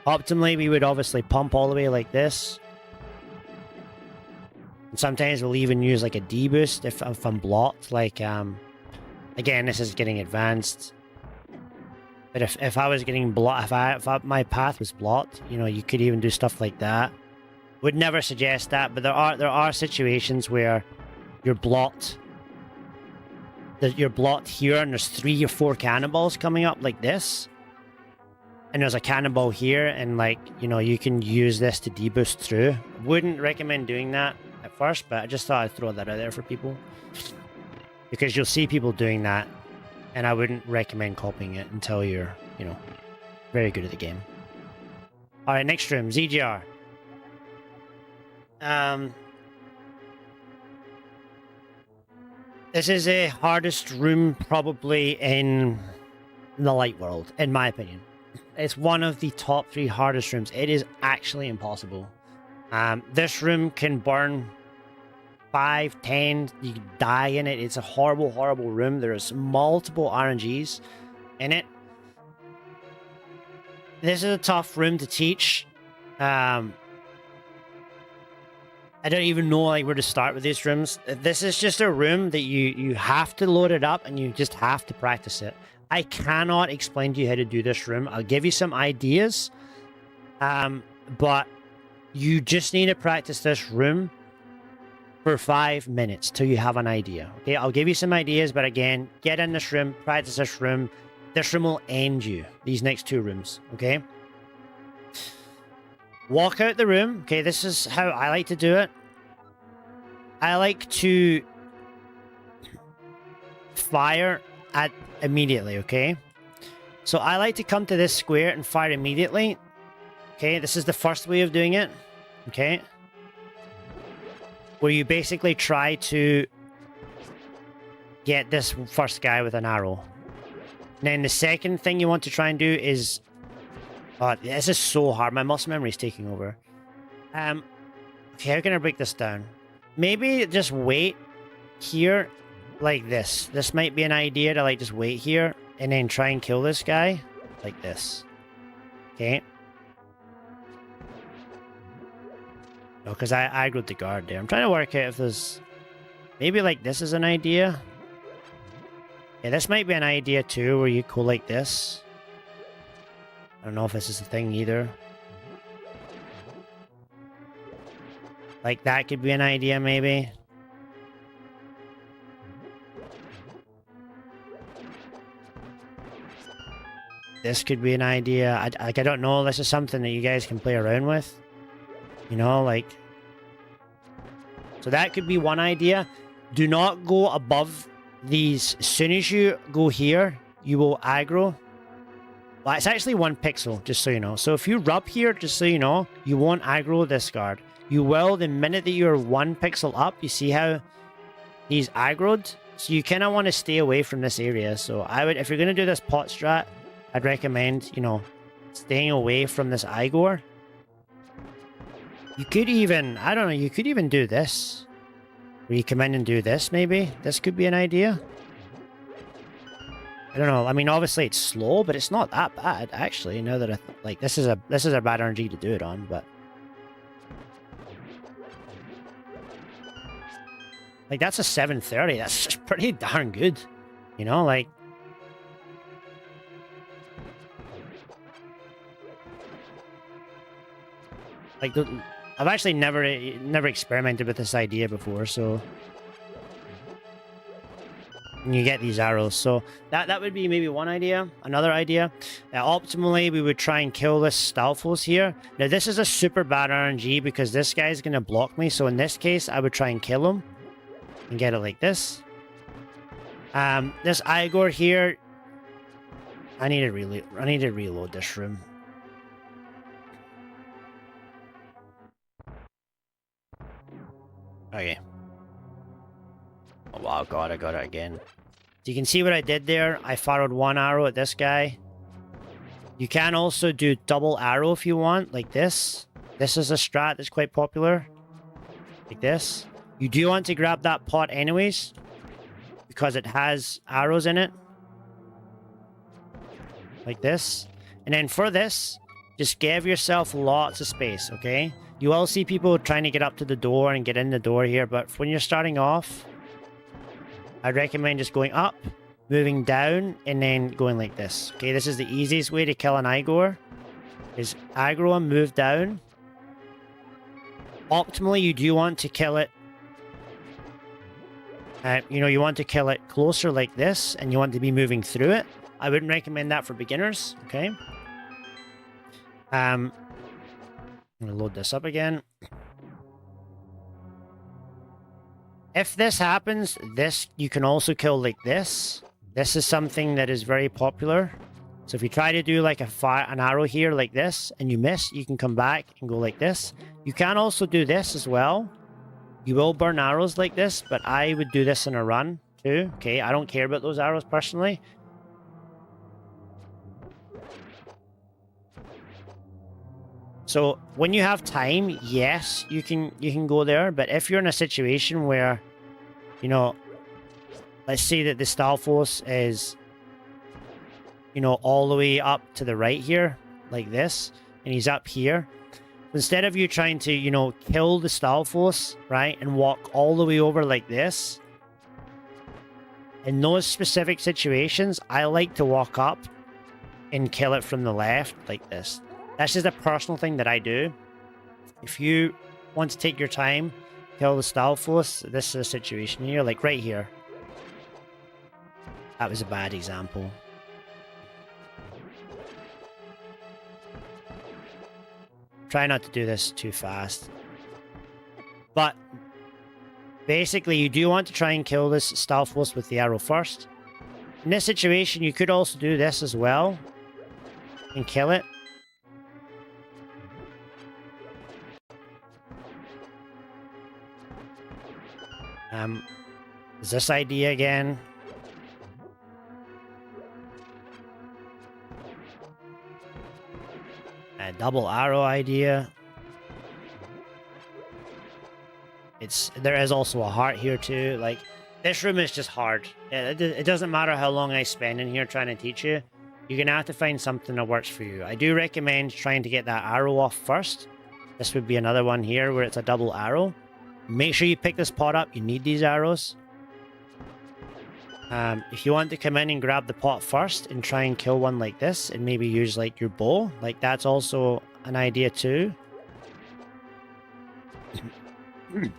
Optimally, we would obviously pump all the way like this. And sometimes we'll even use like a D boost if I'm blocked. Like, again, this is getting advanced. But if I was getting blocked, if my path was blocked, you know, you could even do stuff like that. Would never suggest that, but there are situations where you're blocked. You're blocked here, and there's 3 or 4 cannonballs coming up like this. and there's a cannonball here, and like, you know, you can use this to deboost through. Wouldn't recommend doing that at first, but I just thought I'd throw that out there for people. Because you'll see people doing that, and I wouldn't recommend copying it until you're, you know, very good at the game. Alright, next room, ZGR. This is the hardest room probably in the light world, in my opinion. It's one of the top 3 hardest rooms. It is actually impossible. This room can burn 5, 10, you die in it. It's a horrible, horrible room. There's multiple RNGs in it. This is a tough room to teach. I don't even know like where to start with these rooms. This is just a room that you have to load it up and you just have to practice it. I cannot explain to you how to do this room. I'll give you some ideas, but you just need to practice this room for 5 minutes till you have an idea. Okay, I'll give you some ideas, but again, get in this room, practice this room. This room will end you, these next 2 rooms, okay? Walk out the room. Okay, this is how I like to do it. I like to fire at immediately, okay? So I like to come to this square and fire immediately. Okay, this is the first way of doing it. Okay. Where you basically try to get this first guy with an arrow. And then the second thing you want to try and do is... Oh, this is so hard. My muscle memory is taking over. Okay, how can I break this down? Maybe just wait here like this. This might be an idea to like just wait here and then try and kill this guy like this. Okay. No, because I aggroed the guard there. I'm trying to work out if there's... Maybe like this is an idea. Yeah, this might be an idea too, where you go like this. I don't know if this is a thing either. Like that could be an idea, maybe. This could be an idea. I don't know. This is something that you guys can play around with. You know, like... So that could be one idea. Do not go above these. As soon as you go here, you will aggro. Well, it's actually 1 pixel, just so you know. So if you rub here, just so you know, you won't aggro this guard. You will the minute that you're 1 pixel up. You see how he's aggroed? So you kind of want to stay away from this area. So I would, if you're going to do this pot strat, I'd recommend, you know, staying away from this Igor. You could even, I don't know, you could even do this. Where you come in and do this, maybe? This could be an idea. I don't know. I mean, obviously it's slow, but it's not that bad, actually. Now that like this is a bad RNG to do it on, but like that's a 730. That's just pretty darn good, you know. Like I've actually never experimented with this idea before, so. And you get these arrows, so that would be maybe one idea. Another idea, optimally we would try and kill this Stalfos here. Now this is a super bad RNG because this guy's gonna block me, so in this case I would try and kill him and get it like this. This Igor here, I need to reload this room. Okay. Oh wow, God, I got it again. So you can see what I did there. I fired 1 arrow at this guy. You can also do double arrow if you want, like this. This is a strat that's quite popular. Like this. You do want to grab that pot anyways, because it has arrows in it. Like this. And then for this, just give yourself lots of space, okay? You will see people trying to get up to the door and get in the door here, but when you're starting off, I'd recommend just going up, moving down, and then going like this. Okay, this is the easiest way to kill an Igor. Is aggro and move down. Optimally, you do want to kill it. You know, you want to kill it closer like this, and you want to be moving through it. I wouldn't recommend that for beginners, okay? I'm gonna load this up again. If this happens, this you can also kill like this. This is something that is very popular. So if you try to do like an arrow here like this and you miss, you can come back and go like this. You can also do this as well. You will burn arrows like this, but I would do this in a run too. Okay, I don't care about those arrows personally. So when you have time, yes, you can go there. But if you're in a situation where, you know, let's say that the Stalfos is, you know, all the way up to the right here, like this, and he's up here. Instead of you trying to, you know, kill the Stalfos, right, and walk all the way over like this, in those specific situations, I like to walk up and kill it from the left, like this. That's just a personal thing that I do. If you want to take your time, kill the Stalfos, this is a situation here, like right here. That was a bad example. Try not to do this too fast. But basically, you do want to try and kill this Stalfos with the arrow first. In this situation, you could also do this as well and kill it. Is this idea again? A double arrow idea. There is also a heart here too. Like, this room is just hard. It doesn't matter how long I spend in here trying to teach you. You're gonna have to find something that works for you. I do recommend trying to get that arrow off first. This would be another one here where it's a double arrow. Make sure you pick this pot up. You need these arrows. If you want to come in and grab the pot first and try and kill one like this and maybe use like your bow, like that's also an idea too. You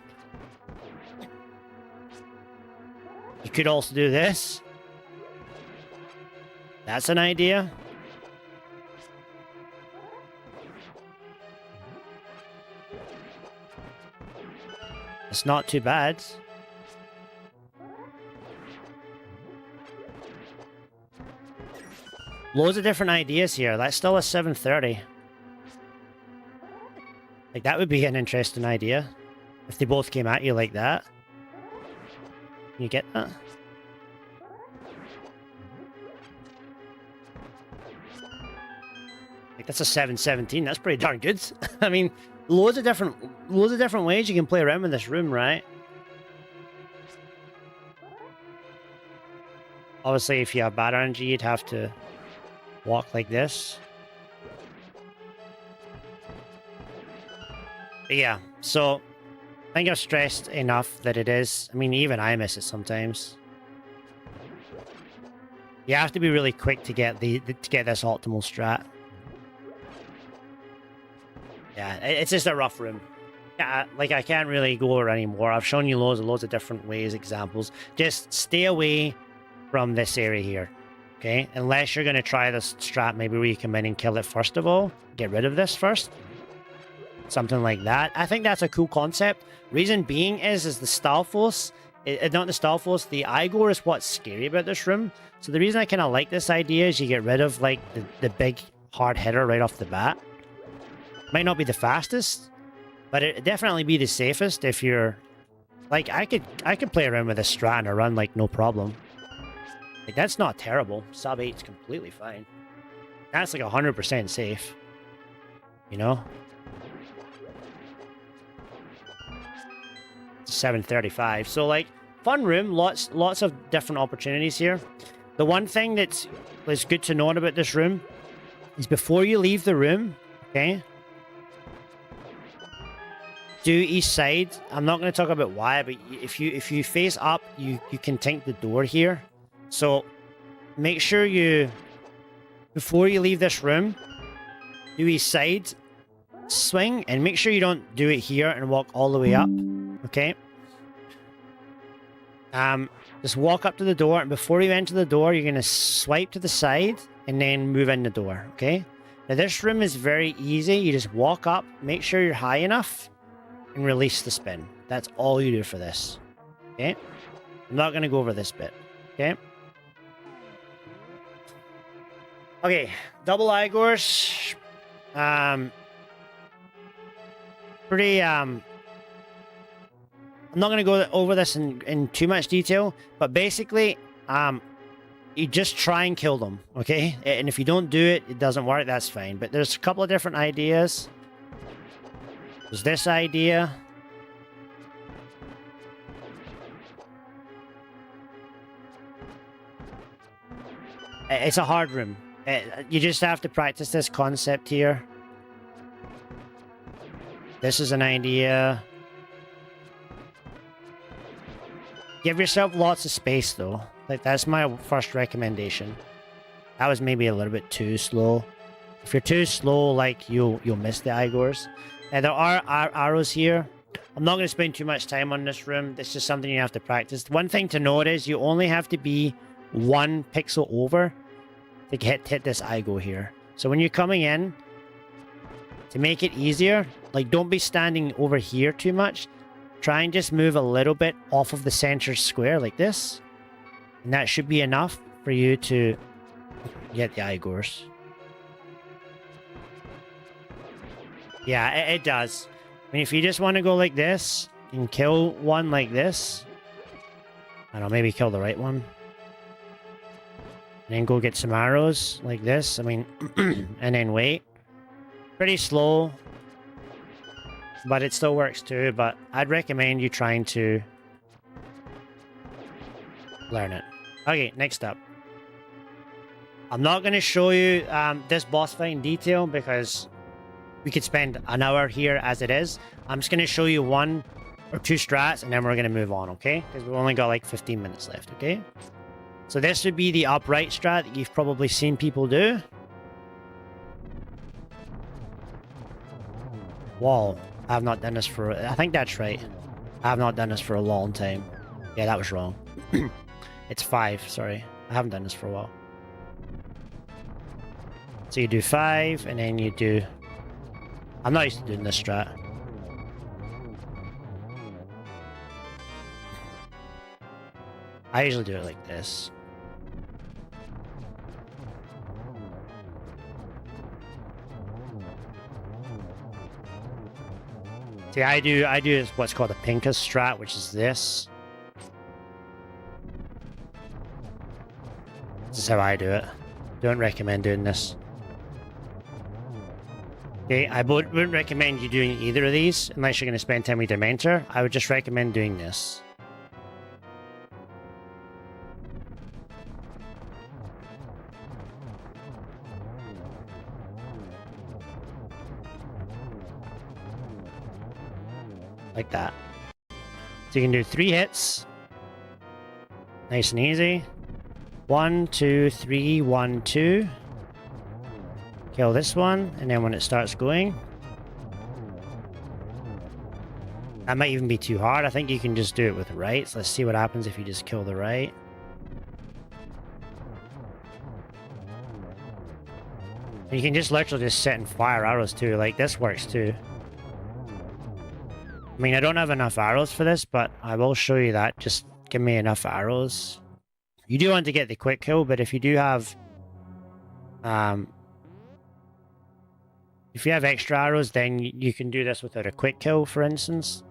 could also do this. That's an idea. It's not too bad. Loads of different ideas here. That's still a 730. Like, that would be an interesting idea. If they both came at you like that. Can you get that? Like, that's a 717. That's pretty darn good. I mean, loads of different ways you can play around with this room, right? Obviously, if you have bad RNG, you'd have to walk like this. But yeah, so I think I've stressed enough that it is. I mean, even I miss it sometimes. You have to be really quick to get this optimal strat. Yeah, it's just a rough room. Yeah, like, I can't really go over anymore. I've shown you loads of different ways, examples. Just stay away from this area here. Okay, unless you're going to try this strat, maybe where you come in and kill it first of all. Get rid of this first. Something like that. I think that's a cool concept. Reason being is the Stalfos, not the Stalfos, the Igor is what's scary about this room. So the reason I kind of like this idea is you get rid of, like, the big hard hitter right off the bat. Might not be the fastest, but it'd definitely be the safest if you're... Like, I could play around with this strat and a run, like, no problem. Like, that's not terrible. Sub 8's completely fine. That's like 100% safe. You know? It's 735. So, like, fun room. Lots of different opportunities here. The one thing that's good to know about this room is before you leave the room, okay? Do each side. I'm not going to talk about why, but if you face up, you can tink the door here. So, make sure before you leave this room, do a side swing, and make sure you don't do it here and walk all the way up, okay? Just walk up to the door, and before you enter the door, you're going to swipe to the side, and then move in the door, okay? Now this room is very easy. You just walk up, make sure you're high enough, and release the spin. That's all you do for this. Okay? I'm not going to go over this bit. Okay? Okay, double Igors. Pretty, I'm not going to go over this in too much detail, but basically, you just try and kill them, okay? And if you don't do it, it doesn't work, that's fine. But there's a couple of different ideas. There's this idea. It's a hard room. You just have to practice this concept here. This is an idea. Give yourself lots of space, though. Like, that's my first recommendation. That was maybe a little bit too slow. If you're too slow, like, you'll miss the Igors. There are arrows here. I'm not going to spend too much time on this room. It's just something you have to practice. One thing to note is you only have to be 1 pixel over to hit this Igor here. So when you're coming in, to make it easier, like, don't be standing over here too much. Try and just move a little bit off of the center square like this. And that should be enough for you to get the Igors. Yeah, it does. I mean, if you just want to go like this and kill one like this, I don't know, maybe kill the right one. And then go get some arrows like this. I mean, and then wait. Pretty slow. But it still works too. But I'd recommend you trying to learn it. Okay, next up. I'm not going to show you this boss fight in detail because we could spend an hour here as it is. I'm just going to show you 1 or 2 strats and then we're going to move on, okay? Because we've only got like 15 minutes left, okay? So this would be the upright strat that you've probably seen people do. Whoa, I have not done this for... I think that's right. I have not done this for a long time. Yeah, that was wrong. It's 5, sorry. I haven't done this for a while. So you do 5, and then you do... I'm not used to doing this strat. I usually do it like this. See, I do what's called a Pinkus strat, which is this. This is how I do it. Don't recommend doing this. Okay, I wouldn't recommend you doing either of these unless you're going to spend time with your mentor. I would just recommend doing this. Like that. So you can do 3 hits. Nice and easy. 1, 2, 3, 1, 2. Kill this one, and then when it starts going... That might even be too hard. I think you can just do it with the right. So let's see what happens if you just kill the right. And you can just literally just sit and fire arrows too. Like, this works too. I mean, I don't have enough arrows for this, but I will show you that. Just give me enough arrows. You do want to get the quick kill, but if you do have... if you have extra arrows, then you can do this without a quick kill, for instance.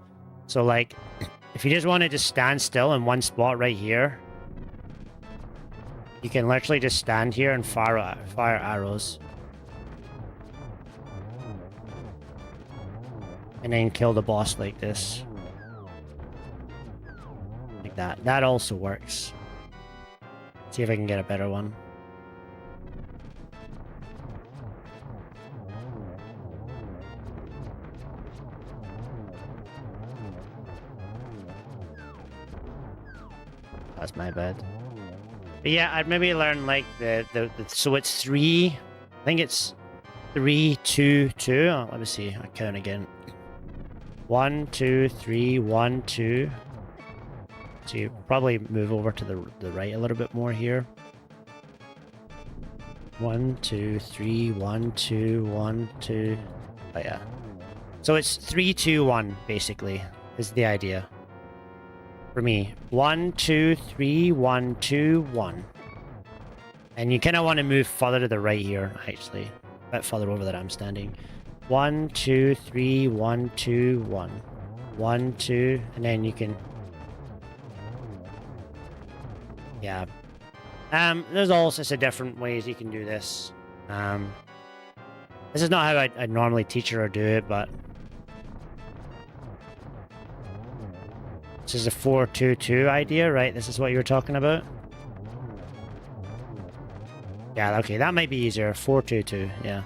So, like, if you just want to just stand still in one spot right here, you can literally just stand here and fire arrows. And then kill the boss like this. Like that. That also works. See if I can get a better one. That's my bad. But yeah, I'd maybe learn like the so it's 3. I think it's 3, 2, 2. Oh, let me see. I count again. 1, 2, 3, 1, 2. So you probably move over to the right a little bit more here. 1, 2, 3, 1, 2, 1, 2. Oh yeah. So it's 3, 2, 1 basically is the idea. For me. 1, 2, 3, 1, 2, 1. And you kind of want to move further to the right here, actually. A bit further over that I'm standing. 1, 2, 3, 1, 2, 1. 1, 2, and then you can... Yeah. There's all sorts of different ways you can do this. This is not how I'd normally teach it or do it, but... This is a 4-2-2 idea, right? This is what you were talking about? Yeah, okay, that might be easier. 4-2-2, yeah.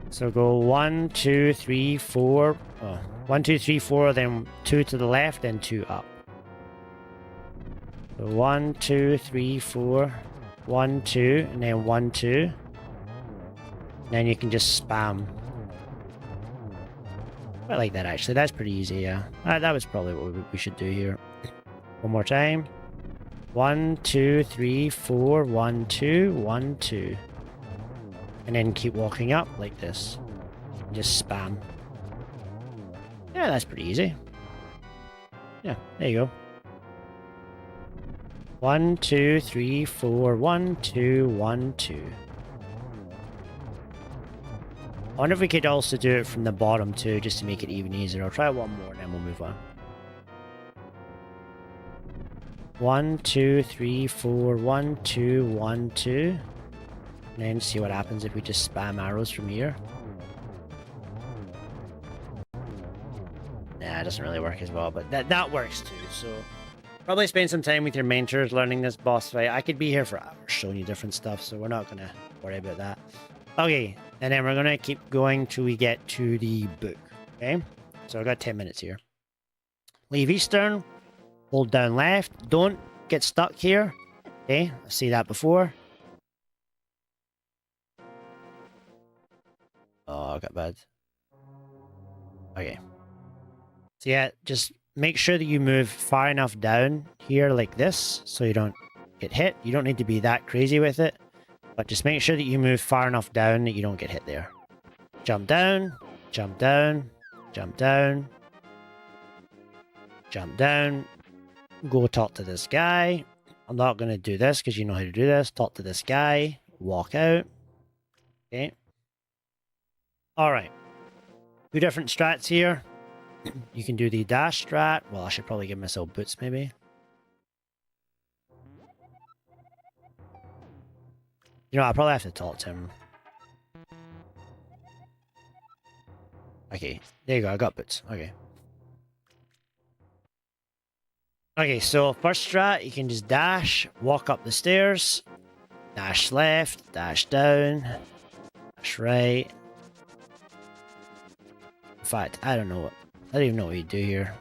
So go 1, 2, 3, 4. Oh, 1, 2, 3, 4, then 2 to the left, then 2 up. So 1, 2, 3, 4. 1, 2, and then 1, 2. And then you can just spam. I like that actually. That's pretty easy, yeah. That was probably what we should do here. One more time. 1, 2, 3, 4. 1, 2, 1, 2. And then keep walking up like this. Just spam. Yeah, that's pretty easy. Yeah, there you go. 1, 2, 3, 4. 1, 2, 1, 2. I wonder if we could also do it from the bottom too, just to make it even easier. I'll try one more and then we'll move on. 1, 2, 3, 4. 1, 2, 1, 2. And then see what happens if we just spam arrows from here. Nah, it doesn't really work as well, but that works too. So probably spend some time with your mentors learning this boss fight. I could be here for hours showing you different stuff, so we're not gonna worry about that. Okay, and then we're gonna keep going till we get to the book. Okay, so I've got 10 minutes here. Leave Eastern, hold down left. Don't get stuck here. Okay, I've seen that before. Oh, I got bad. Okay. So yeah, just make sure that you move far enough down here like this so you don't get hit. You don't need to be that crazy with it, but just make sure that you move far enough down that you don't get hit there. Jump down, jump down, jump down, jump down. Go talk to this guy. I'm not going to do this because you know how to do this. Talk to this guy. Walk out. Okay. Alright. 2 different strats here. You can do the dash strat. Well, I should probably give myself boots, maybe. You know, I'll probably have to talk to him. Okay, there you go, I got boots. Okay. Okay, so first strat, you can just dash, walk up the stairs, dash left, dash down, dash right. In fact, I don't even know what you do here.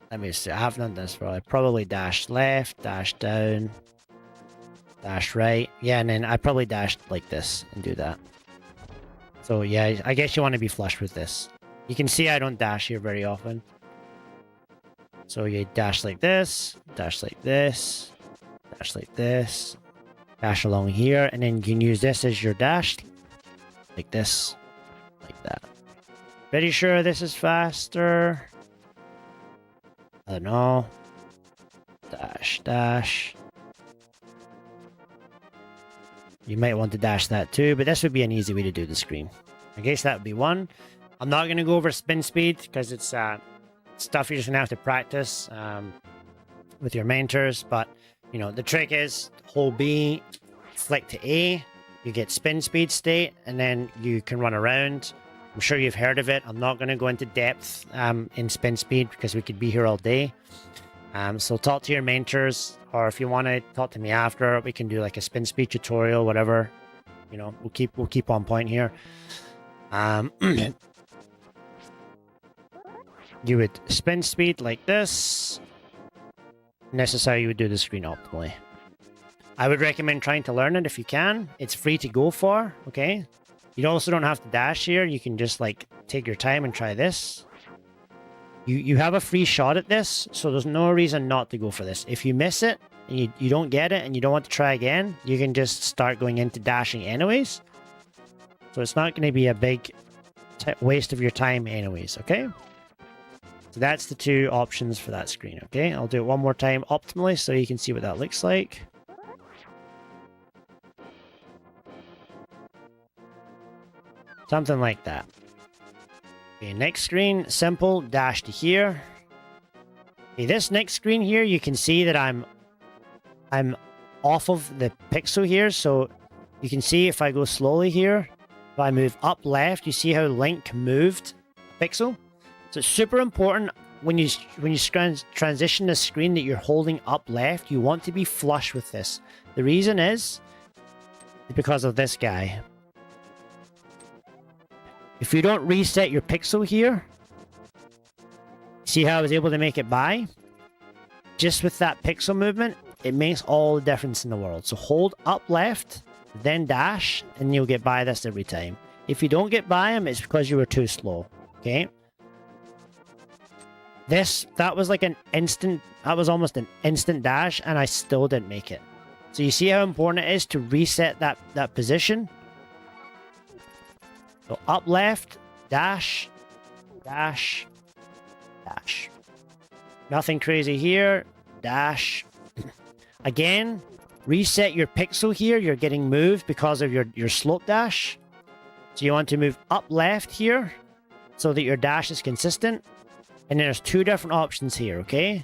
Let me see, I haven't done this probably. Probably dash left, dash down, dash right. Yeah, and then I probably dash like this and do that. So yeah, I guess you want to be flush with this. You can see I don't dash here very often. So you dash like this, dash like this, dash like this, dash along here, and then you can use this as your dash. Like this, like that. Pretty sure this is faster. I don't know. Dash, dash. You might want to dash that too, but this would be an easy way to do the screen. I guess that would be one. I'm not going to go over spin speed because it's stuff you're just going to have to practice with your mentors. But, you know, the trick is hold B, flick to A, you get spin speed state, and then you can run around. I'm sure you've heard of it. I'm not going to go into depth in spin speed because we could be here all day. So talk to your mentors, or if you want to talk to me after, we can do like a spin speed tutorial, whatever. You know, we'll keep on point here. You would spin speed like this. And this is how you would do the screen optimally. I would recommend trying to learn it if you can. It's free to go for, okay? You also don't have to dash here. You can just like take your time and try this. You have a free shot at this, so there's no reason not to go for this. If you miss it, and you don't get it, and you don't want to try again, you can just start going into dashing anyways. So it's not going to be a big waste of your time anyways, okay? So that's the two options for that screen, okay? I'll do it one more time optimally so you can see what that looks like. Something like that. Okay, next screen, simple, dash to here. Okay, this next screen here, you can see that I'm off of the pixel here, so you can see if I go slowly here, if I move up left, you see how Link moved pixel? So it's super important when you transition the screen that you're holding up left, you want to be flush with this. The reason is because of this guy. If you don't reset your pixel here, see how I was able to make it by? Just with that pixel movement, it makes all the difference in the world. So hold up left, then dash, and you'll get by this every time. If you don't get by him, it's because you were too slow, okay? That was like that was almost an instant dash, and I still didn't make it. So you see how important it is to reset that position? So up left, dash, dash, dash. Nothing crazy here, dash. Again, reset your pixel here, you're getting moved because of your slope dash. So you want to move up left here, so that your dash is consistent. And there's two different options here, okay?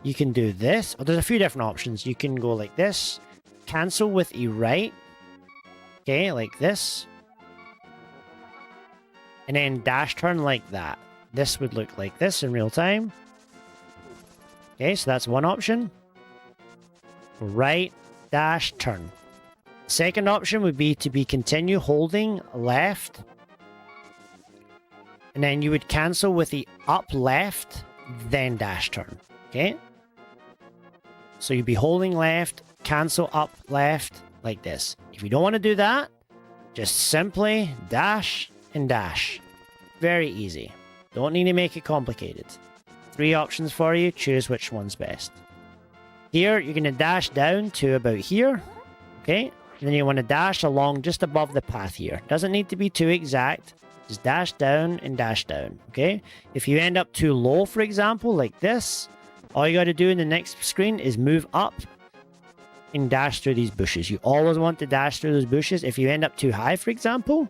You can do this. Oh, there's a few different options. You can go like this. Cancel with a right. Okay, like this. And then dash turn like that. This would look like this in real time. Okay, so that's one option. Right, dash, turn. Second option would be to continue holding left. And then you would cancel with the up left, then dash turn. Okay? So you'd be holding left, cancel up left, like this. If you don't want to do that, just simply dash and dash. Very easy. Don't need to make it complicated. 3 options for you, choose which one's best. Here, you're going to dash down to about here. Okay? And then you want to dash along just above the path here. Doesn't need to be too exact. Just dash down and dash down, okay? If you end up too low, for example, like this, all you got to do in the next screen is move up and dash through these bushes. You always want to dash through those bushes. If you end up too high, for example,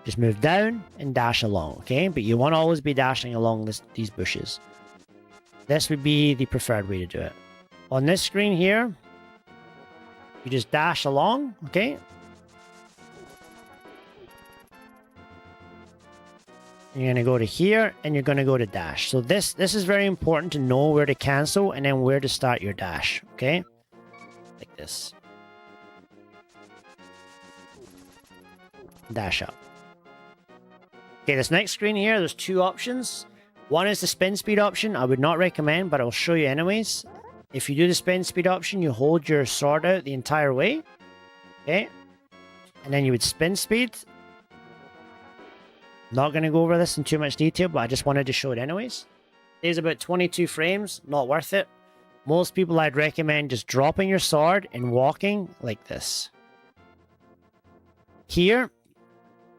just move down and dash along, okay? But you want to always be dashing along these bushes. This would be the preferred way to do it. On this screen here, you just dash along, okay? You're going to go to here, and you're going to go to dash. So this is very important to know where to cancel and then where to start your dash, okay? Like this. Dash up. Okay, this next screen here, there's 2 options. One is the spin speed option. I would not recommend, but I'll show you anyways. If you do the spin speed option, you hold your sword out the entire way, okay? And then you would spin speed. Not going to go over this in too much detail, but I just wanted to show it anyways. There's about 22 frames, not worth it. Most people I'd recommend just dropping your sword and walking like this. Here,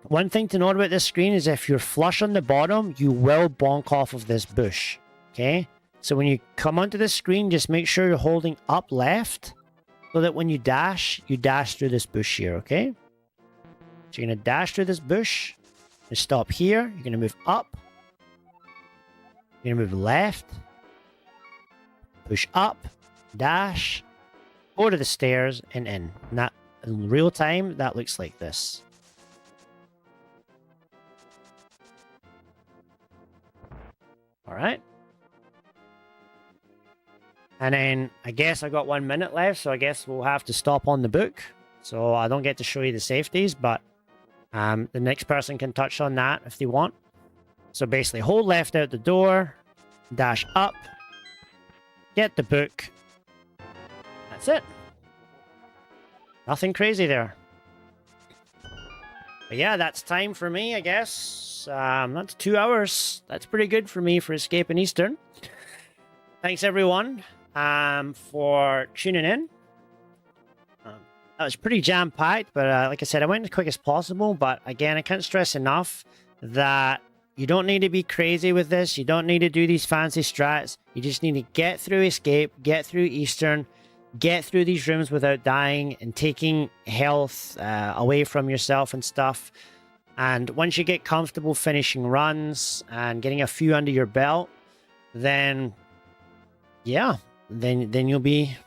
one thing to note about this screen is if you're flush on the bottom, you will bonk off of this bush, okay? So when you come onto this screen, just make sure you're holding up left so that when you dash through this bush here, okay? So you're going to dash through this bush. You stop here. You're going to move up. You're going to move left. Push up. Dash. Go to the stairs and in. And that, in real time, that looks like this. Alright. And then, I guess I got 1 minute left, so I guess we'll have to stop on the book. So I don't get to show you the safeties, but the next person can touch on that if they want. So basically, hold left out the door, dash up, get the book. That's it. Nothing crazy there. But yeah, that's time for me, I guess. That's 2 hours. That's pretty good for me for Escape in Eastern. Thanks everyone for tuning in. That was pretty jam-packed, but like I said, I went as quick as possible. But again, I can't stress enough that you don't need to be crazy with this. You don't need to do these fancy strats. You just need to get through Escape, get through Eastern, get through these rooms without dying and taking health away from yourself and stuff. And once you get comfortable finishing runs and getting a few under your belt, then yeah, then you'll be...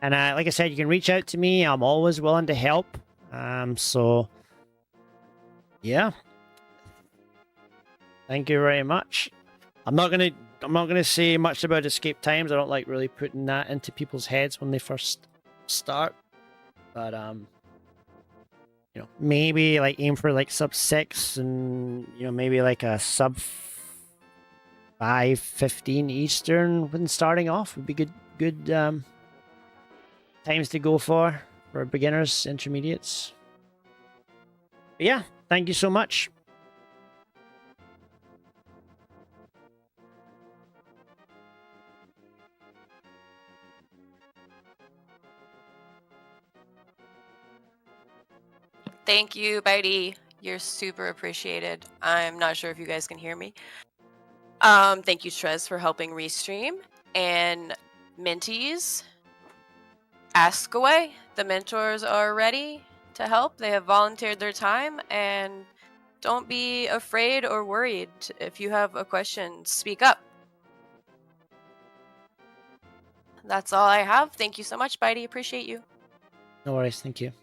And like I said, you can reach out to me. I'm always willing to help. So yeah. Thank you very much. I'm not gonna say much about escape times. I don't like really putting that into people's heads when they first start. But you know, maybe like aim for like sub 6 and you know, maybe like a sub 5:15 Eastern when starting off would be good times to go for beginners, intermediates. But yeah, thank you so much. Thank you, Bydey. You're super appreciated. I'm not sure if you guys can hear me. Thank you, Trez, for helping restream. And Minties, ask away. The mentors are ready to help. They have volunteered their time, and don't be afraid or worried. If you have a question, speak up. That's all I have. Thank you so much, Bydey. Appreciate you. No worries. Thank you.